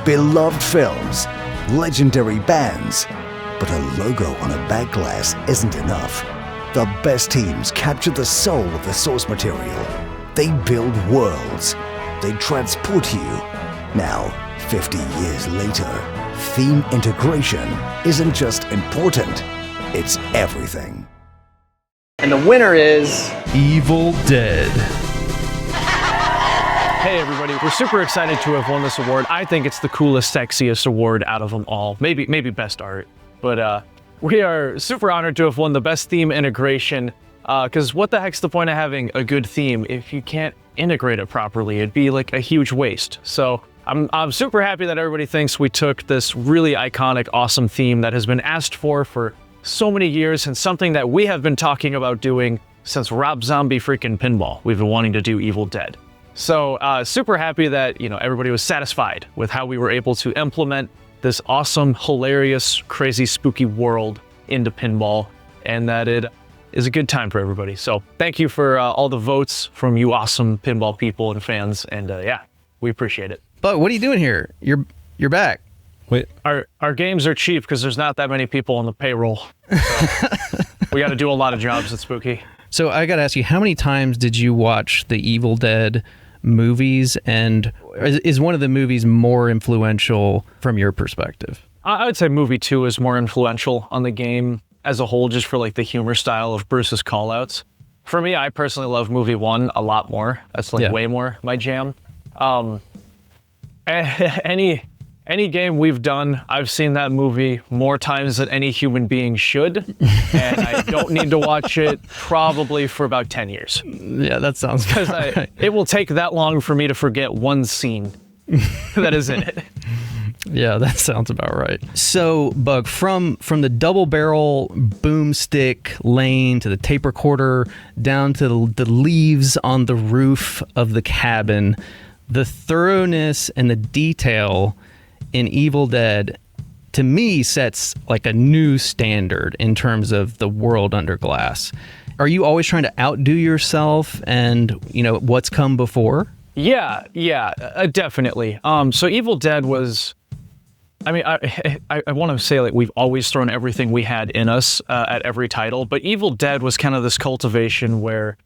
beloved films, legendary bands. But a logo on a back glass isn't enough. The best teams capture the soul of the source material. They build worlds. They transport you. Now, 50 years later, theme integration isn't just important, it's everything. And the winner is... Evil Dead. Hey everybody, we're super excited to have won this award. I think it's the coolest, sexiest award out of them all. Maybe best art. But we are super honored to have won the best theme integration, because what the heck's the point of having a good theme if you can't integrate it properly? It'd be like a huge waste. So I'm super happy that everybody thinks we took this really iconic, awesome theme that has been asked for so many years and something that we have been talking about doing since Rob Zombie freaking Pinball. We've been wanting to do Evil Dead. So super happy that, you know, everybody was satisfied with how we were able to implement this awesome, hilarious, crazy, spooky world into Pinball, and that it is a good time for everybody. So thank you for all the votes from you awesome pinball people and fans, and yeah, we appreciate it. But what are you doing here? You're back. Wait. Our games are cheap because there's not that many people on the payroll. So we got to do a lot of jobs at Spooky. So I got to ask you, how many times did you watch the Evil Dead movies, and is one of the movies more influential from your perspective? I would say movie 2 is more influential on the game as a whole, just for like the humor style of Bruce's callouts. For me, I personally love movie 1 a lot more. That's like way more my jam. Any game we've done, I've seen that movie more times than any human being should, and I don't need to watch it probably for about 10 years. Yeah, that sounds right. It will take that long for me to forget one scene that is in it. Yeah, that sounds about right. So, Bug, from the double barrel boomstick lane to the tape recorder down to the leaves on the roof of the cabin, the thoroughness and the detail in Evil Dead, to me, sets like a new standard in terms of the world under glass. Are you always trying to outdo yourself and, you know, what's come before? Yeah, definitely. So Evil Dead was, I mean, I want to say like we've always thrown everything we had in us at every title, but Evil Dead was kind of this cultivation where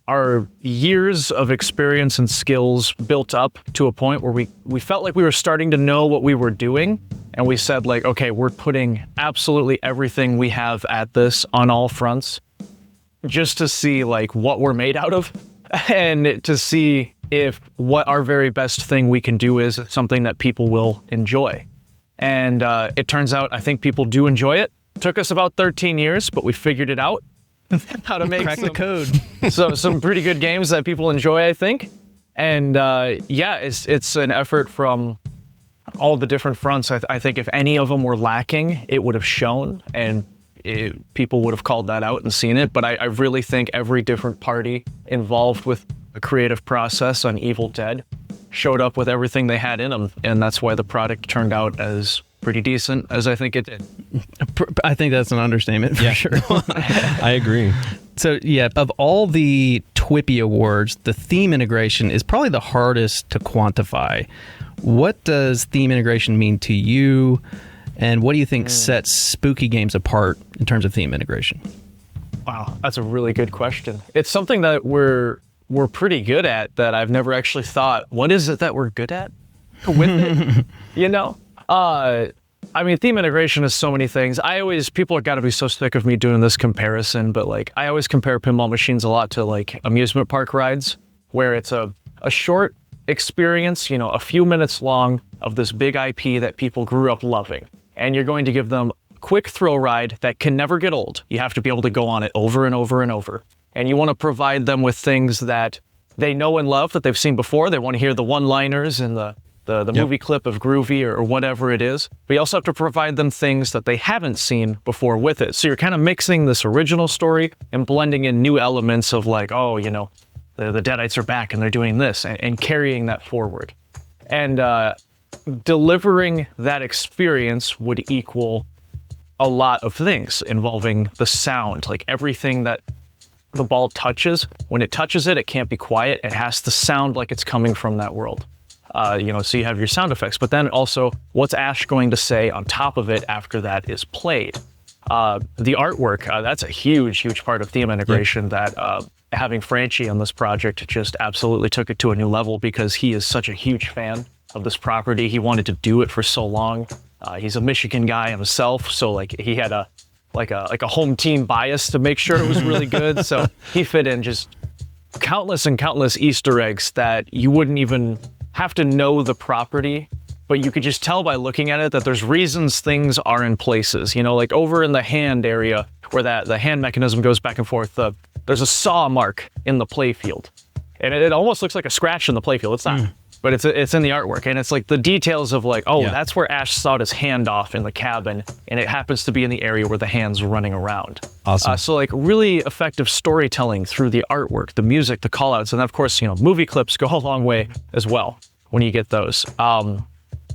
our years of experience and skills built up to a point where we felt like we were starting to know what we were doing, and we said like, okay, we're putting absolutely everything we have at this on all fronts just to see like what we're made out of and to see if what our very best thing we can do is something that people will enjoy. And it turns out I think people do enjoy it. Took us about 13 years, but we figured it out. How to make the code. some pretty good games that people enjoy, I think. And yeah, it's an effort from all the different fronts. I think if any of them were lacking, it would have shown, and people would have called that out and seen it. But I really think every different party involved with a creative process on Evil Dead showed up with everything they had in them, and that's why the product turned out as pretty decent as I think it did. I think that's an understatement for sure. I agree. So yeah, of all the TWIPY Awards, the theme integration is probably the hardest to quantify. What does theme integration mean to you, and what do you think sets spooky games apart in terms of theme integration? Wow, that's a really good question. It's something that we're pretty good at that I've never actually thought, what is it that we're good at with it? You know? I mean, theme integration is so many things. People have got to be so sick of me doing this comparison, but like, I always compare pinball machines a lot to like amusement park rides, where it's a short experience, you know, a few minutes long of this big IP that people grew up loving. And you're going to give them a quick thrill ride that can never get old. You have to be able to go on it over and over and over. And you want to provide them with things that they know and love, that they've seen before. They want to hear the one-liners and the movie clip of Groovy or whatever it is. But you also have to provide them things that they haven't seen before with it. So you're kind of mixing this original story and blending in new elements of like, oh, you know, the Deadites are back and they're doing this, and carrying that forward. And delivering that experience would equal a lot of things involving the sound, like everything that the ball touches. When it touches it, it can't be quiet. It has to sound like it's coming from that world. You know, so you have your sound effects, but then also what's Ash going to say on top of it after that is played? The artwork, that's a huge part of theme integration that having Franchi on this project just absolutely took it to a new level, because he is such a huge fan of this property. He wanted to do it for so long. He's a Michigan guy himself, so like he had a home team bias to make sure it was really good. So he fit in just countless and countless Easter eggs that you wouldn't even have to know the property, but you could just tell by looking at it that there's reasons things are in places. You know, like over in the hand area where the hand mechanism goes back and forth, there's a saw mark in the playfield. And it almost looks like a scratch in the playfield. It's not. but it's in the artwork, and it's like the details of like, that's where Ash sawed his hand off in the cabin, and it happens to be in the area where the hand's running around. Awesome. So like really effective storytelling through the artwork, the music, the callouts, and of course, movie clips go a long way as well when you get those. And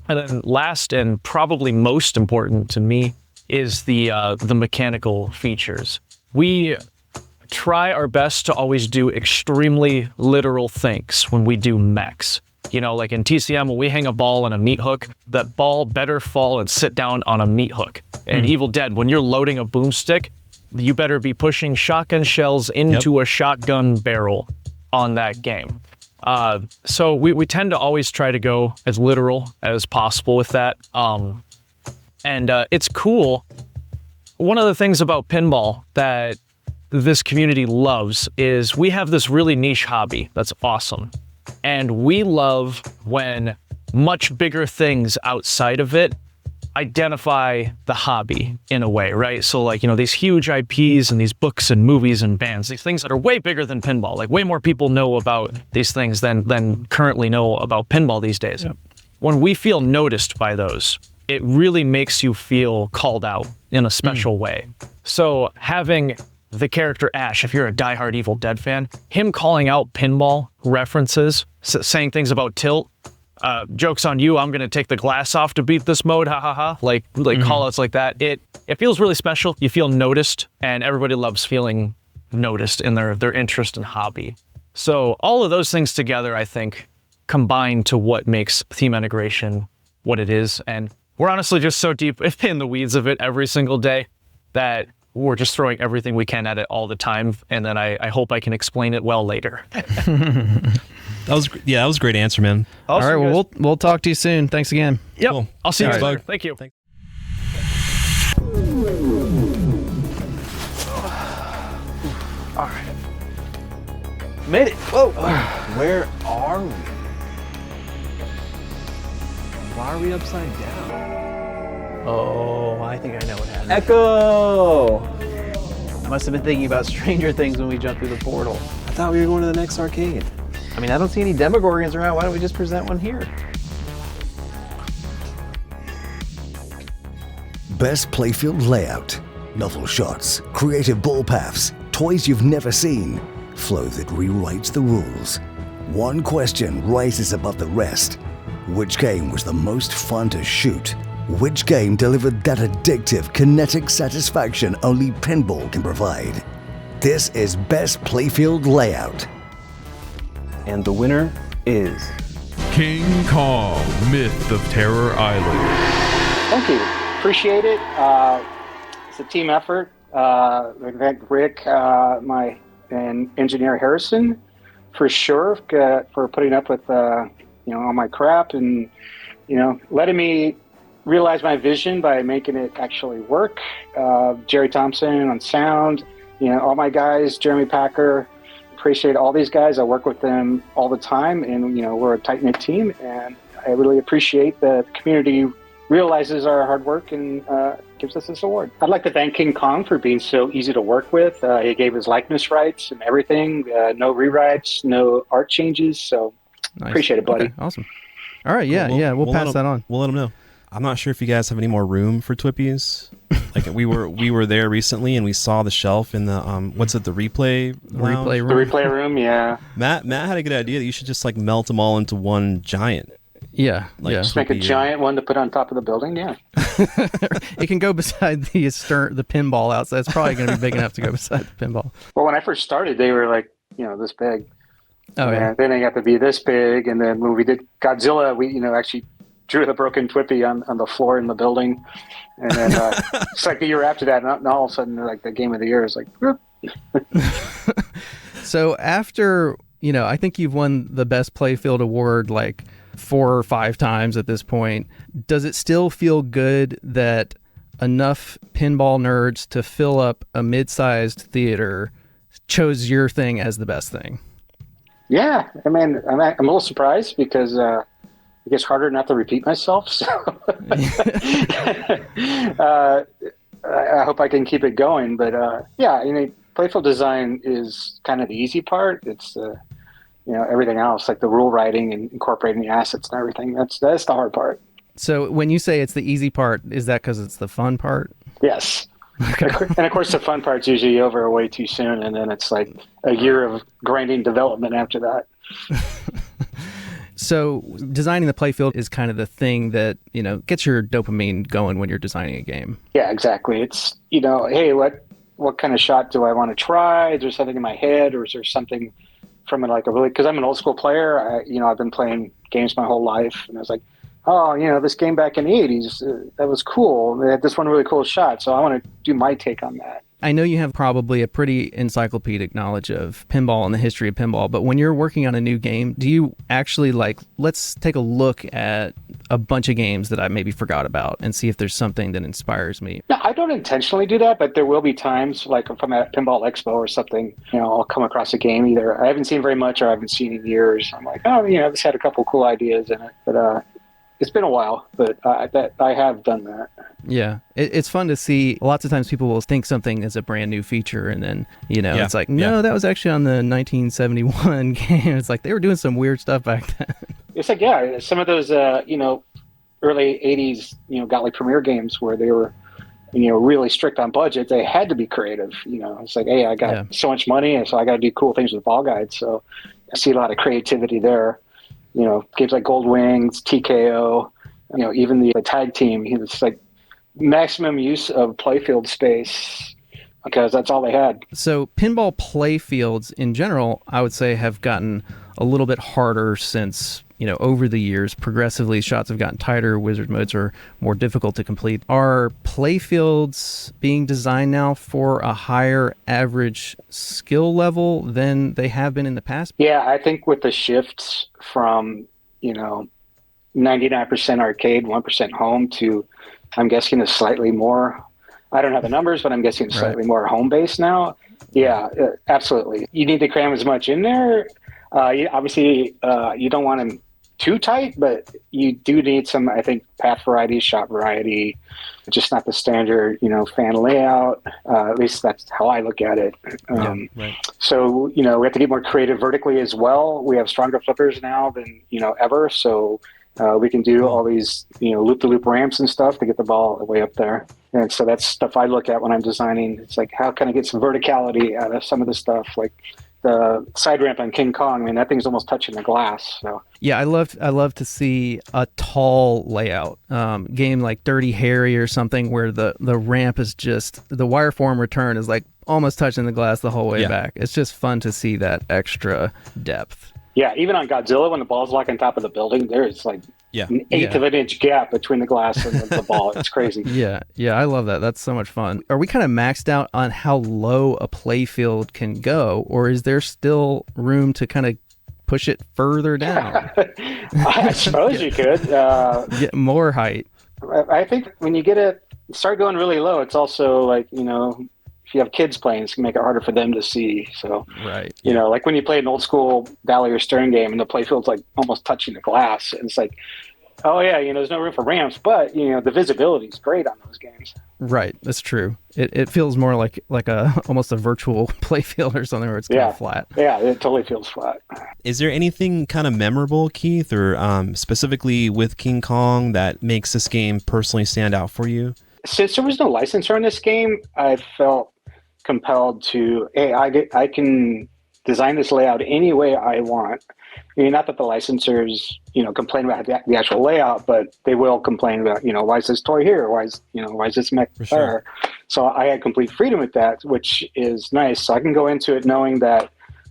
then last and probably most important to me is the mechanical features. We try our best to always do extremely literal things when we do mechs. Like in TCM, when we hang a ball on a meat hook, that ball better fall and sit down on a meat hook. And Evil Dead, when you're loading a boomstick, you better be pushing shotgun shells into a shotgun barrel on that game. So we tend to always try to go as literal as possible with that. And it's cool. One of the things about pinball that this community loves is we have this really niche hobby that's awesome. And we love when much bigger things outside of it identify the hobby in a way, right? So like, these huge IPs and these books and movies and bands, these things that are way bigger than pinball, like way more people know about these things than currently know about pinball these days. Yep. When we feel noticed by those, it really makes you feel called out in a special way. So having the character Ash, if you're a diehard Evil Dead fan, him calling out pinball references, saying things about tilt, jokes on you, I'm going to take the glass off to beat this mode, ha ha ha, like call-outs like that. It feels really special. You feel noticed, and everybody loves feeling noticed in their interest and hobby. So all of those things together, I think, combine to what makes theme integration what it is. And we're honestly just so deep in the weeds of it every single day that we're just throwing everything we can at it all the time, and then I hope I can explain it well later. That was a great answer, man. Awesome, all right, well, we'll talk to you soon. Thanks again. Yep, cool. I'll see you guys Bug. later. Thank you. All right. Made it. Whoa. Where are we? Why are we upside down? Oh, I think I know what happened. Echo! I must have been thinking about Stranger Things when we jumped through the portal. I thought we were going to the next arcade. I mean, I don't see any Demogorgons around. Why don't we just present one here? Best playfield layout, novel shots, creative ball paths, toys you've never seen, flow that rewrites the rules. One question rises above the rest. Which game was the most fun to shoot? Which game delivered that addictive kinetic satisfaction only pinball can provide? This is Best Playfield Layout. And the winner is King Kong, Myth of Terror Island. Thank you. Appreciate it. It's a team effort. Rick, and engineer Harrison, for sure, for putting up with all my crap and letting me realize my vision by making it actually work. Jerry Thompson on sound, all my guys, Jeremy Packer. Appreciate all these guys. I work with them all the time, and we're a tight-knit team, and I really appreciate that the community realizes our hard work and gives us this award. I'd like to thank King Kong for being so easy to work with. He gave his likeness rights and everything. No rewrites, no art changes, so Nice. Appreciate it, buddy. Okay, awesome. All right, we'll pass that on. We'll let them know. I'm not sure if you guys have any more room for TWIPYs. Like we were there recently and we saw the shelf in the the replay lounge? The replay room, yeah. Matt had a good idea that you should just melt them all into one giant. Yeah, Just make a giant one to put on top of the building. Yeah. It can go beside the pinball outside. It's probably going to be big enough to go beside the pinball. Well, when I first started, they were this big. Oh yeah. Then they got to be this big, and then when we did Godzilla, we actually drew the broken TWIPY on the floor in the building, and then it's the year after that, and all of a sudden the game of the year is whoop. So after I think you've won the Best Playfield Award 4 or 5 times at this point. Does it still feel good that enough pinball nerds to fill up a mid-sized theater chose your thing as the best thing? Yeah, I mean, I'm a little surprised because it gets harder not to repeat myself. So I hope I can keep it going. But playfield design is kind of the easy part. It's everything else, like the rule writing and incorporating the assets and everything. That's the hard part. So when you say it's the easy part, is that because it's the fun part? Yes. Okay. And of course, the fun part's usually over way too soon, and then it's like a year of grinding development after that. So designing the playfield is kind of the thing that, gets your dopamine going when you're designing a game. Yeah, exactly. It's, hey, what kind of shot do I want to try? Is there something in my head, or is there something from because I'm an old school player. I've been playing games my whole life, and I was like, oh, this game back in the 80s, that was cool. They had this one really cool shot, so I want to do my take on that. I know you have probably a pretty encyclopedic knowledge of pinball and the history of pinball, but when you're working on a new game, do you actually let's take a look at a bunch of games that I maybe forgot about and see if there's something that inspires me? No, I don't intentionally do that, but there will be times, like if I'm at Pinball Expo or something, I'll come across a game either I haven't seen very much or I haven't seen in years. I'm like, this had a couple cool ideas in it, but it's been a while, but I have done that. Yeah, it's fun to see. Lots of times people will think something is a brand new feature, and then, it's like, no, that was actually on the 1971 game. It's like they were doing some weird stuff back then. It's like, some of those, early 80s, Gottlieb Premier games where they were, really strict on budget. They had to be creative. It's like, hey, I got so much money, and so I got to do cool things with ball guides. So I see a lot of creativity there. Games like Gold Wings, TKO, even the tag team, it's like maximum use of playfield space because that's all they had. So pinball playfields in general, I would say, have gotten a little bit harder since, over the years. Progressively, shots have gotten tighter. Wizard modes are more difficult to complete. Are playfields being designed now for a higher average skill level than they have been in the past? Yeah, I think with the shifts from, 99% arcade, 1% home to, I'm guessing, a slightly more, I don't have the numbers, but I'm guessing slightly more home base now. Yeah, absolutely. You need to cram as much in there. Obviously, you don't want them too tight, but you do need some, I think, path variety, shot variety, just not the standard, fan layout. At least that's how I look at it. So, we have to get more creative vertically as well. We have stronger flippers now than, ever. So we can do all these, loop-to-loop ramps and stuff to get the ball way up there. And so that's stuff I look at when I'm designing. It's like, how can I get some verticality out of some of the stuff? Like the side ramp on King Kong, that thing's almost touching the glass. So yeah, I love to see a tall layout game like Dirty Harry or something where the ramp is just, the wireform return is like almost touching the glass the whole way back. It's just fun to see that extra depth. Yeah, even on Godzilla, when the ball's like on top of the building, there's like an eighth of an inch gap between the glass and the ball. It's crazy. Yeah, I love that. That's so much fun. Are we kind of maxed out on how low a playfield can go, or is there still room to kind of push it further down? I suppose you could. Get more height. I think when you start going really low, it's also like, if you have kids playing, it's going to make it harder for them to see. So, like when you play an old school Bally or Stern game and the playfield's like almost touching the glass, and it's like, oh yeah, there's no room for ramps, but the visibility is great on those games. Right, that's true. It feels more like almost a virtual playfield or something where it's kind of flat. Yeah, it totally feels flat. Is there anything kind of memorable, Keith, or specifically with King Kong that makes this game personally stand out for you? Since there was no licensor in this game, I felt compelled to, hey, I can design this layout any way I want. Not that the licensors, complain about the actual layout, but they will complain about, why is this toy here? Why is this mech there? Sure. So I had complete freedom with that, which is nice. So I can go into it knowing that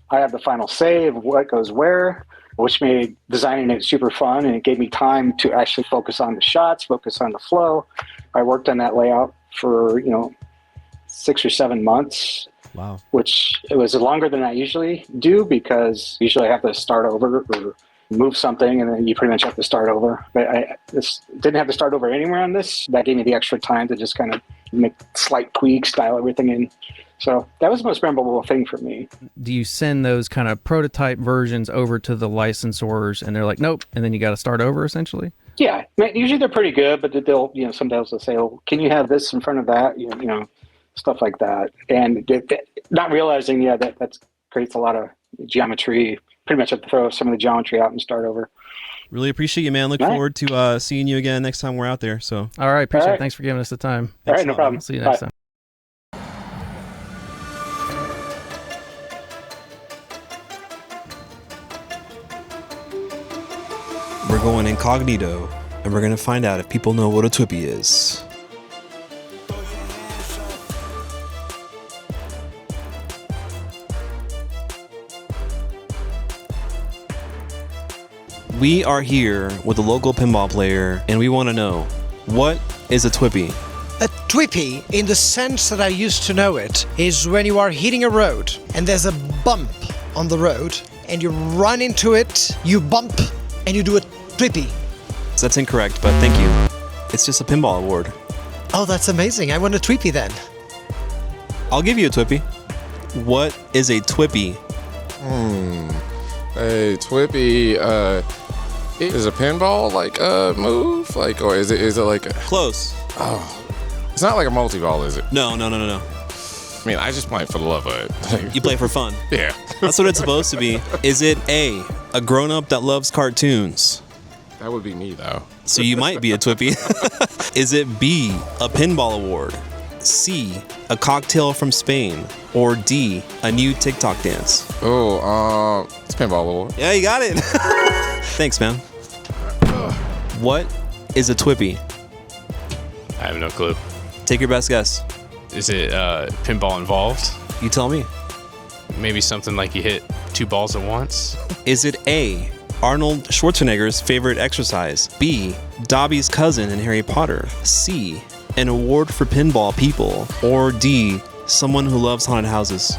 I have the final say of what goes where, which made designing it super fun, and it gave me time to actually focus on the shots, focus on the flow. I worked on that layout for, 6 or 7 months. Wow. Which it was longer than I usually do, because usually I have to start over or move something, and then you pretty much have to start over. But I just didn't have to start over anywhere on this. That gave me the extra time to just kind of make slight tweaks, dial everything in. So that was the most memorable thing for me. Do you send those kind of prototype versions over to the licensors and they're like, nope, and then you got to start over essentially? Yeah, usually they're pretty good, but they'll, sometimes they'll say, oh, can you have this in front of that? Stuff like that. And not realizing, that creates a lot of geometry, pretty much have to throw some of the geometry out and start over. Really appreciate you, man. Look All right. forward to seeing you again next time we're out there. So, All right, appreciate All it. right. Thanks for giving us the time. All right, no problem. See you next Bye. time. We're going incognito, and we're gonna find out if people know what a TWIPY is. We are here with a local pinball player, and we want to know, what is a TWIPY? A TWIPY, in the sense that I used to know it, is when you are hitting a road and there's a bump on the road and you run into it, you bump, and you do a TWIPY. That's incorrect, but thank you. It's just a pinball award. Oh, that's amazing. I want a TWIPY then. I'll give you a TWIPY. What is a TWIPY? A TWIPY, is a pinball like a move? Like, or is it like a... Close. Oh. It's not like a multi-ball, is it? No. I mean, I just play for the love of it. You play for fun. Yeah. That's what it's supposed to be. Is it A, a grown-up that loves cartoons? That would be me, though. So you might be a TWIPY. Is it B, a pinball award? C, a cocktail from Spain? Or D, a new TikTok dance? Oh, it's pinball award. Yeah, you got it. Thanks, man. What is a TWIPY? I have no clue. Take your best guess. Is it pinball involved? You tell me. Maybe something like you hit 2 balls at once? Is it A, Arnold Schwarzenegger's favorite exercise? B, Dobby's cousin in Harry Potter? C, an award for pinball people? Or D, someone who loves haunted houses?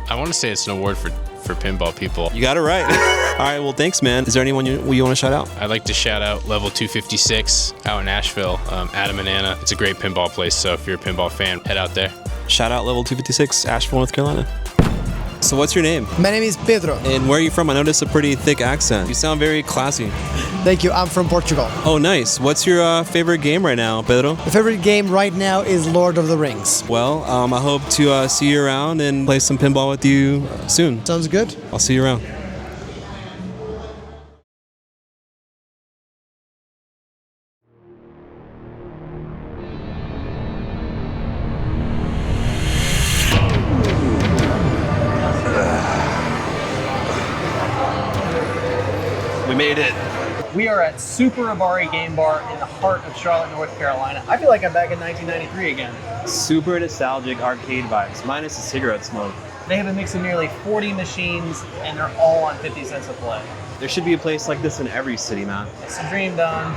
I want to say it's an award for pinball people. You got it right. All right, well, thanks, man. Is there anyone you want to shout out? I'd like to shout out Level 256 out in Nashville, Adam and Anna. It's a great pinball place, so if you're a pinball fan, head out there. Shout out Level 256, Asheville, North Carolina. So what's your name? My name is Pedro. And where are you from? I noticed a pretty thick accent. You sound very classy. Thank you. I'm from Portugal. Oh, nice. What's your favorite game right now, Pedro? My favorite game right now is Lord of the Rings. Well, I hope to see you around and play some pinball with you soon. Sounds good. I'll see you around. We made it. We are at Super Abari Game Bar in the heart of Charlotte, North Carolina. I feel like I'm back in 1993 again. Super nostalgic arcade vibes, minus the cigarette smoke. They have a mix of nearly 40 machines, and they're all on 50 cents a play. There should be a place like this in every city, man. It's a dream, Don.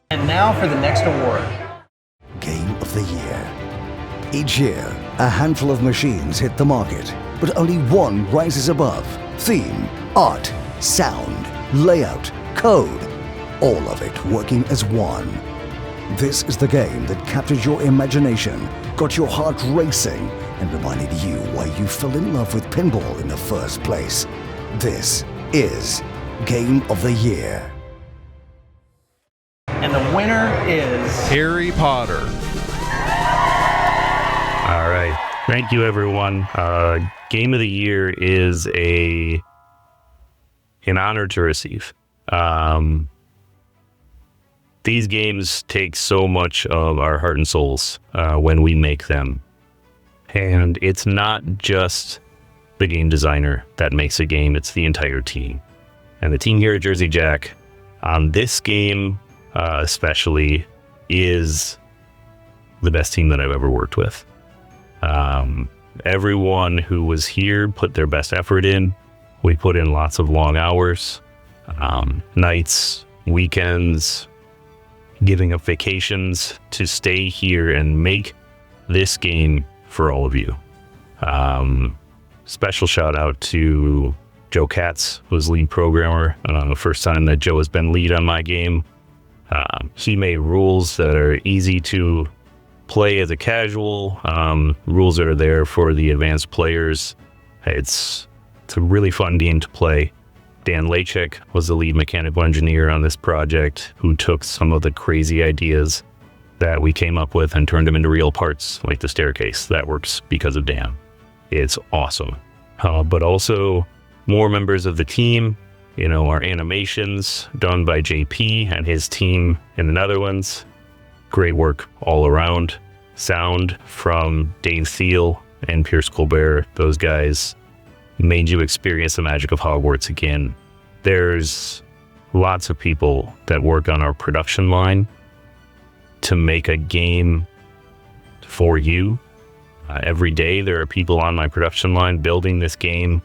And now for the next award. Game of the Year. Each year, a handful of machines hit the market, but only one rises above. Theme, art, sound, layout, code, all of it working as one. This is the game that captured your imagination, got your heart racing, and reminded you why you fell in love with pinball in the first place. This is Game of the Year. And the winner is Harry Potter. All right. Thank you, everyone. Game of the Year is an honor to receive. These games take so much of our heart and souls when we make them. And it's not just the game designer that makes a game, it's the entire team. And the team here at Jersey Jack on this game especially is the best team that I've ever worked with. Everyone who was here put their best effort in. We put in lots of long hours, nights, weekends, giving up vacations to stay here and make this game for all of you. Special shout out to Joe Katz, who was lead programmer. The first time that Joe has been lead on my game. He made rules that are easy to play as a casual, rules that are there for the advanced players. It's a really fun game to play. Dan Lachek was the lead mechanical engineer on this project, who took some of the crazy ideas that we came up with and turned them into real parts, like the staircase. That works because of Dan. It's awesome. But also more members of the team, our animations done by JP and his team in the Netherlands. Great work all around. Sound from Dane Thiel and Pierce Colbert. Those guys made you experience the magic of Hogwarts again. There's lots of people that work on our production line to make a game for you. Every day there are people on my production line building this game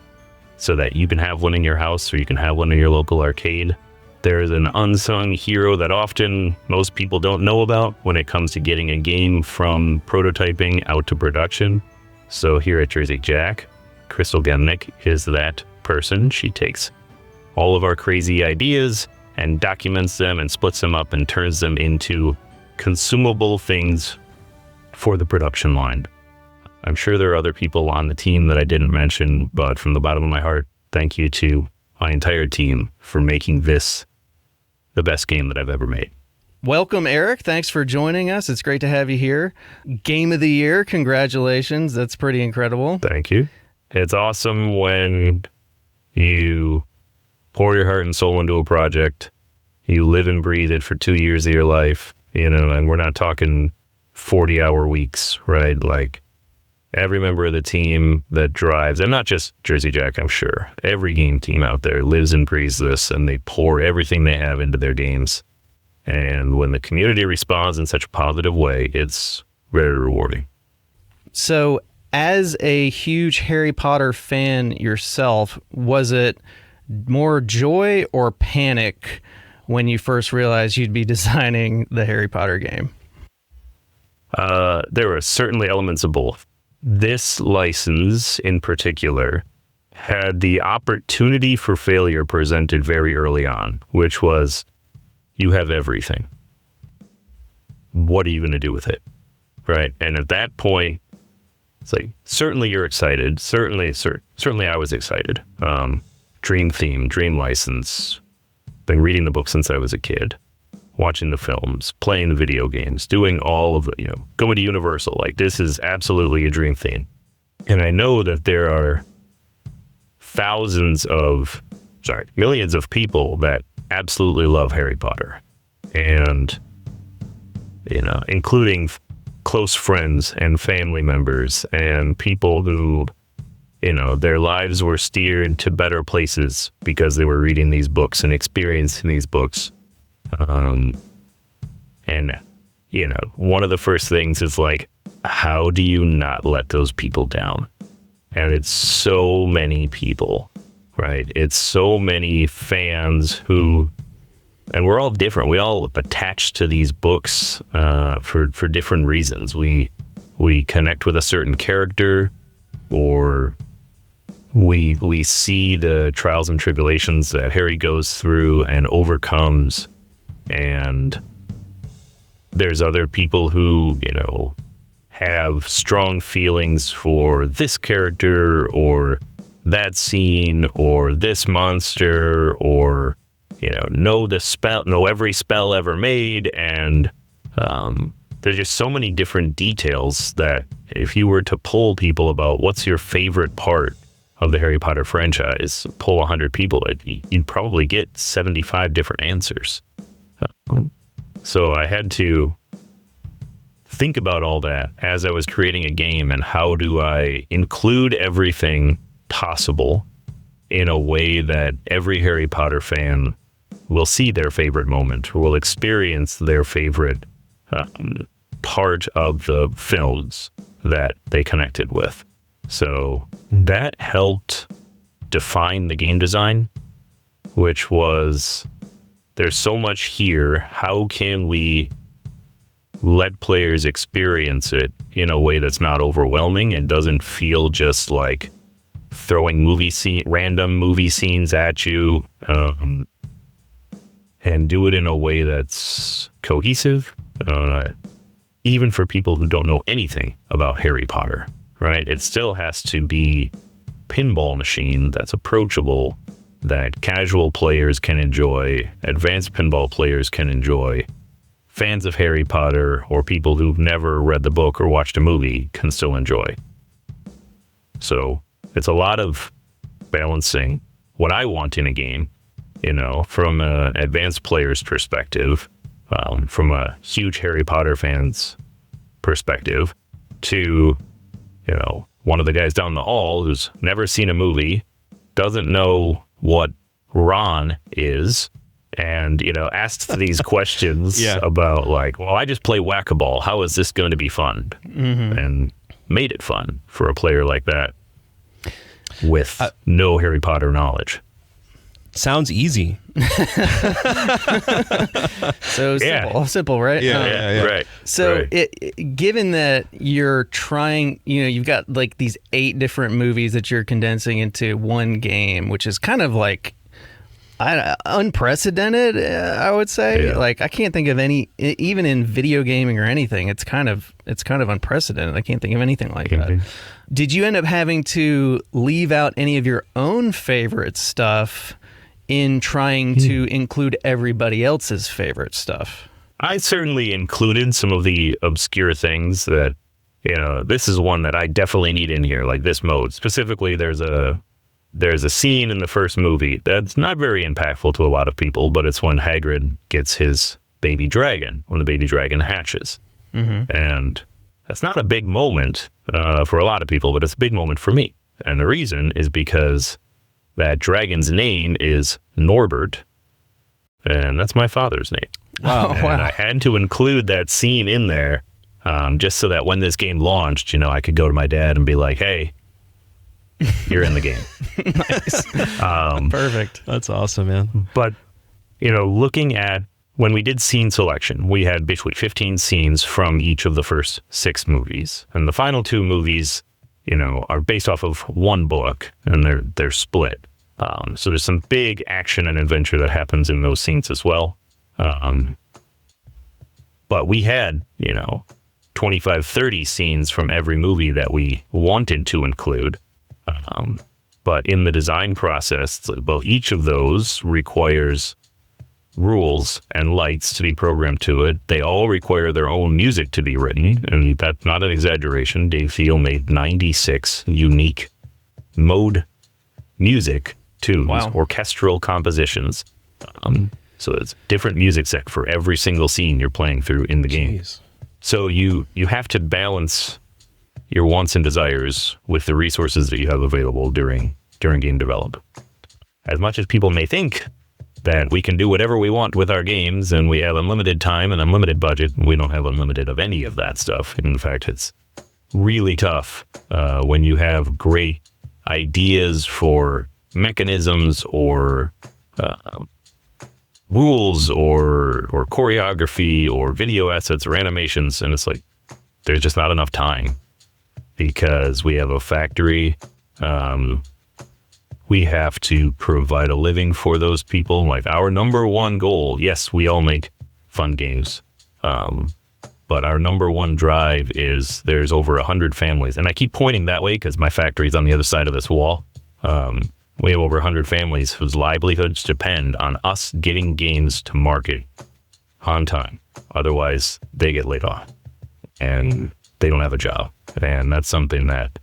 so that you can have one in your house or you can have one in your local arcade. There's an unsung hero that often most people don't know about when it comes to getting a game from prototyping out to production. So here at Jersey Jack, Crystal Gemnick is that person. She takes all of our crazy ideas and documents them and splits them up and turns them into consumable things for the production line. I'm sure there are other people on the team that I didn't mention, but from the bottom of my heart, thank you to my entire team for making this the best game that I've ever made. Welcome, Eric. Thanks for joining us. It's great to have you here. Game of the year. Congratulations. That's pretty incredible. Thank you. It's awesome when you pour your heart and soul into a project, you live and breathe it for 2 years of your life, and we're not talking 40-hour weeks, right? Like, every member of the team that drives, and not just Jersey Jack, I'm sure, every game team out there lives and breathes this, and they pour everything they have into their games. And when the community responds in such a positive way, it's very rewarding. So, as a huge Harry Potter fan yourself, was it more joy or panic when you first realized you'd be designing the Harry Potter game? There were certainly elements of both. This license in particular had the opportunity for failure presented very early on, which was, you have everything. What are you going to do with it? Right? And at that point, it's like, certainly you're excited. Certainly I was excited. Dream theme, dream license. Been reading the book since I was a kid. Watching the films, playing the video games, doing all of it, going to Universal. Like, this is absolutely a dream thing. And I know that there are millions of people that absolutely love Harry Potter. And, including close friends and family members and people who, their lives were steered to better places because they were reading these books and experiencing these books. One of the first things is like, how do you not let those people down? And it's so many people, right? It's so many fans who, and we're all different. We all attach to these books for different reasons. We connect with a certain character, or we see the trials and tribulations that Harry goes through and overcomes. And there's other people who, have strong feelings for this character or that scene or this monster, or, know every spell ever made. And there's just so many different details that if you were to poll people about what's your favorite part of the Harry Potter franchise, poll 100 people, you'd probably get 75 different answers. So I had to think about all that as I was creating a game, and how do I include everything possible in a way that every Harry Potter fan will see their favorite moment, or will experience their favorite part of the films that they connected with. So that helped define the game design, which was, there's so much here. How can we let players experience it in a way that's not overwhelming and doesn't feel just like throwing random movie scenes at you, and do it in a way that's cohesive, even for people who don't know anything about Harry Potter, right? It still has to be pinball machine that's approachable, that casual players can enjoy, advanced pinball players can enjoy, fans of Harry Potter or people who've never read the book or watched a movie can still enjoy. So it's a lot of balancing what I want in a game, from an advanced player's perspective, from a huge Harry Potter fan's perspective, to, one of the guys down the hall who's never seen a movie, doesn't know what Ron is, and, asked these questions about I just play whack-a-ball. How is this going to be fun? Mm-hmm. And made it fun for a player like that with no Harry Potter knowledge. Sounds easy. So simple, right? Yeah, right. So, given that you're trying, you've got these 8 different movies that you're condensing into one game, which is kind of unprecedented, I would say. Yeah. I can't think of any, even in video gaming or anything. It's kind of unprecedented. I can't think of anything like that. Did you end up having to leave out any of your own favorite stuff in trying to include everybody else's favorite stuff? I certainly included some of the obscure things that, this is one that I definitely need in here, like this mode. Specifically, there's a scene in the first movie that's not very impactful to a lot of people, but it's when Hagrid gets his baby dragon, when the baby dragon hatches. Mm-hmm. And that's not a big moment for a lot of people, but it's a big moment for me. And the reason is because that dragon's name is Norbert, and that's my father's name. Wow. And I had to include that scene in there just so that when this game launched, I could go to my dad and be like, hey, you're in the game. Nice. Perfect. That's awesome, man. But, looking at when we did scene selection, we had basically 15 scenes from each of the first 6 movies. And the final 2 movies, are based off of one book, and they're split. So there's some big action and adventure that happens in those scenes as well. But we had, 25, 30 scenes from every movie that we wanted to include. But in the design process, each of those requires rules and lights to be programmed to it. They all require their own music to be written, and that's not an exaggeration. Dave Thiel made 96 unique mode music tunes, orchestral compositions. So it's different music set for every single scene you're playing through in the game. So you have to balance your wants and desires with the resources that you have available during game development. As much as people may think that we can do whatever we want with our games and we have unlimited time and unlimited budget, we don't have unlimited of any of that stuff. In fact, it's really tough when you have great ideas for mechanisms or rules or choreography or video assets or animations, and it's there's just not enough time because we have a factory. We have to provide a living for those people. Our number one goal, yes, we all make fun games, but our number one drive is there's over 100 families. And I keep pointing that way because my factory's on the other side of this wall. We have over 100 families whose livelihoods depend on us getting games to market on time. Otherwise, they get laid off and they don't have a job. And that's something that,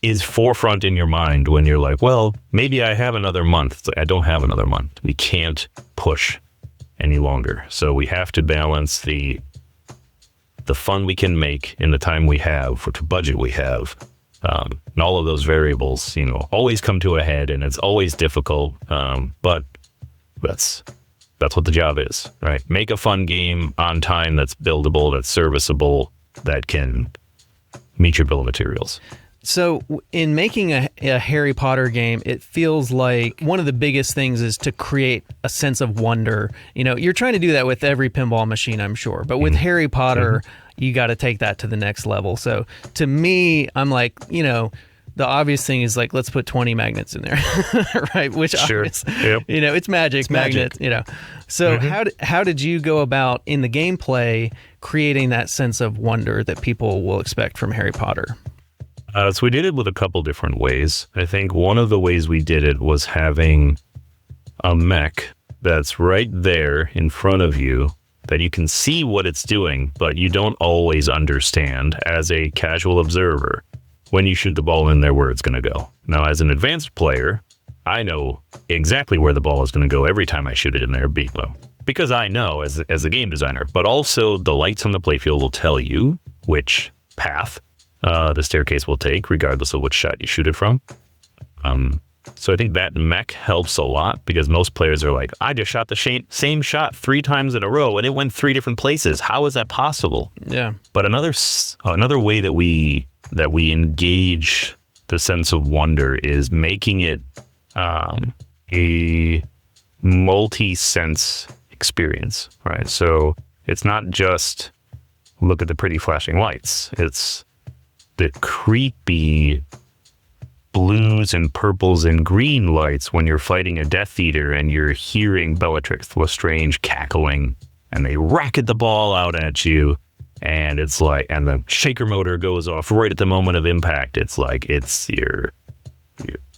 is forefront in your mind when you're like, well, maybe I have another month. I don't have another month. We can't push any longer. So we have to balance the fun we can make in the time we have, for the budget we have. And all of those variables, always come to a head, and it's always difficult. But that's what the job is, right? Make a fun game on time that's buildable, that's serviceable, that can meet your bill of materials. So, in making a Harry Potter game, it feels like one of the biggest things is to create a sense of wonder. You know, you're trying to do that with every pinball machine, I'm sure. But with Harry Potter, you got to take that to the next level. So, to me, I'm like, you know, the obvious thing is like, let's put 20 magnets in there, right? Which, you know, it's magic, magnets, you know. So, how did you go about in the gameplay creating that sense of wonder that people will expect from Harry Potter? So we did it with a couple different ways. I think one of the ways we did it was having a mech that's right there in front of you that you can see what it's doing, but you don't always understand as a casual observer when you shoot the ball in there where it's going to go. Now, as an advanced player, I know exactly where the ball is going to go every time I shoot it in there, because I know as a game designer, but also the lights on the playfield will tell you which path the staircase will take, regardless of which shot you shoot it from. So I think that mech helps a lot, because most players are like, I just shot the same shot 3 times in a row and it went 3 different places. How is that possible? Yeah. But another way that we engage the sense of wonder is making it a multi-sense experience, right? So it's not just look at the pretty flashing lights. It's the creepy blues and purples and green lights when you're fighting a Death Eater and you're hearing Bellatrix Lestrange cackling and they racket the ball out at you, and it's like, and the shaker motor goes off right at the moment of impact. It's like, it's your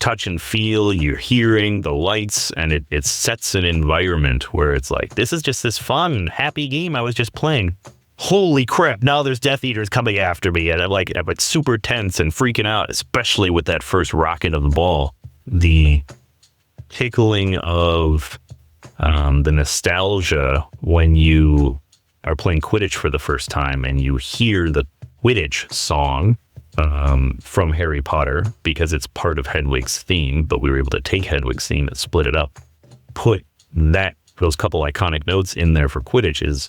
touch and feel, you're hearing the lights, and it sets an environment where it's like, this is just this fun, happy game I was just playing. Holy crap, now there's Death Eaters coming after me, and I'm super tense and freaking out, especially with that first rocket of the ball. The tickling of the nostalgia when you are playing Quidditch for the first time and you hear the Quidditch song from Harry Potter, because it's part of Hedwig's theme, but we were able to take Hedwig's theme and split it up, put those couple iconic notes in there for Quidditch is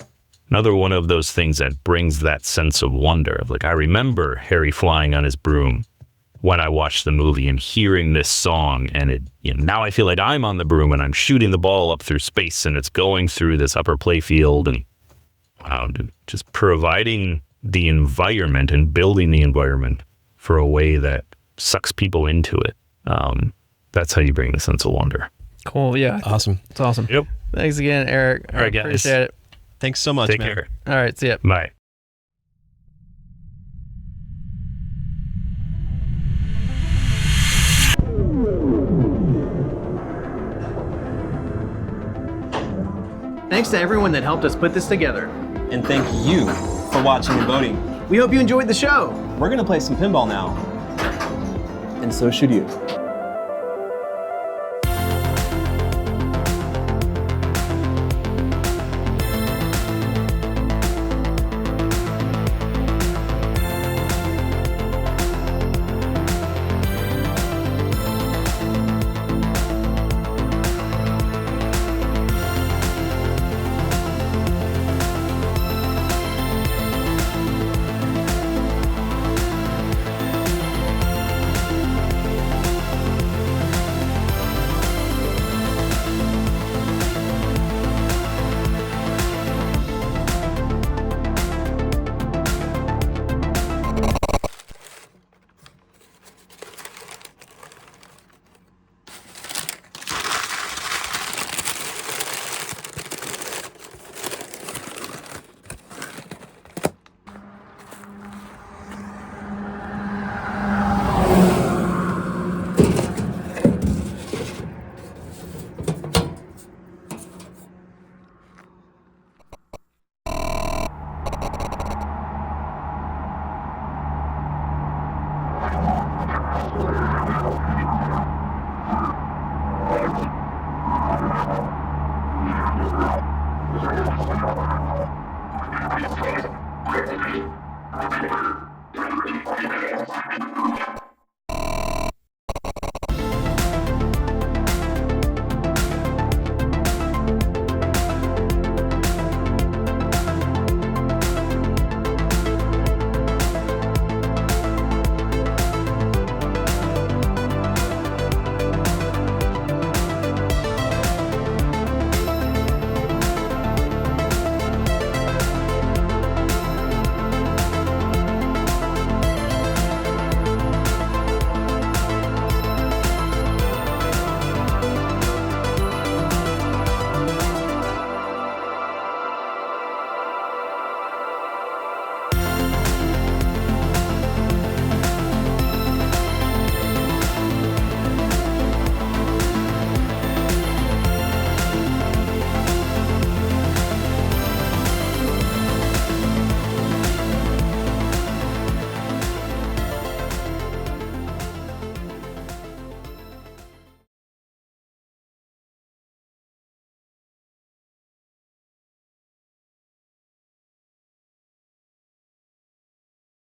another one of those things that brings that sense of wonder. Like, I remember Harry flying on his broom when I watched the movie and hearing this song, and now I feel like I'm on the broom and I'm shooting the ball up through space and it's going through this upper playfield, and wow, dude, just providing the environment and building the environment for a way that sucks people into it. That's how you bring the sense of wonder. Cool. Yeah. Awesome. It's awesome. Yep. Thanks again, Eric. All right, guys. Appreciate it. Thanks so much, Take man. care. All right. See ya. Bye. Thanks to everyone that helped us put this together. And thank you for watching and voting. We hope you enjoyed the show. We're going to play some pinball now. And so should you.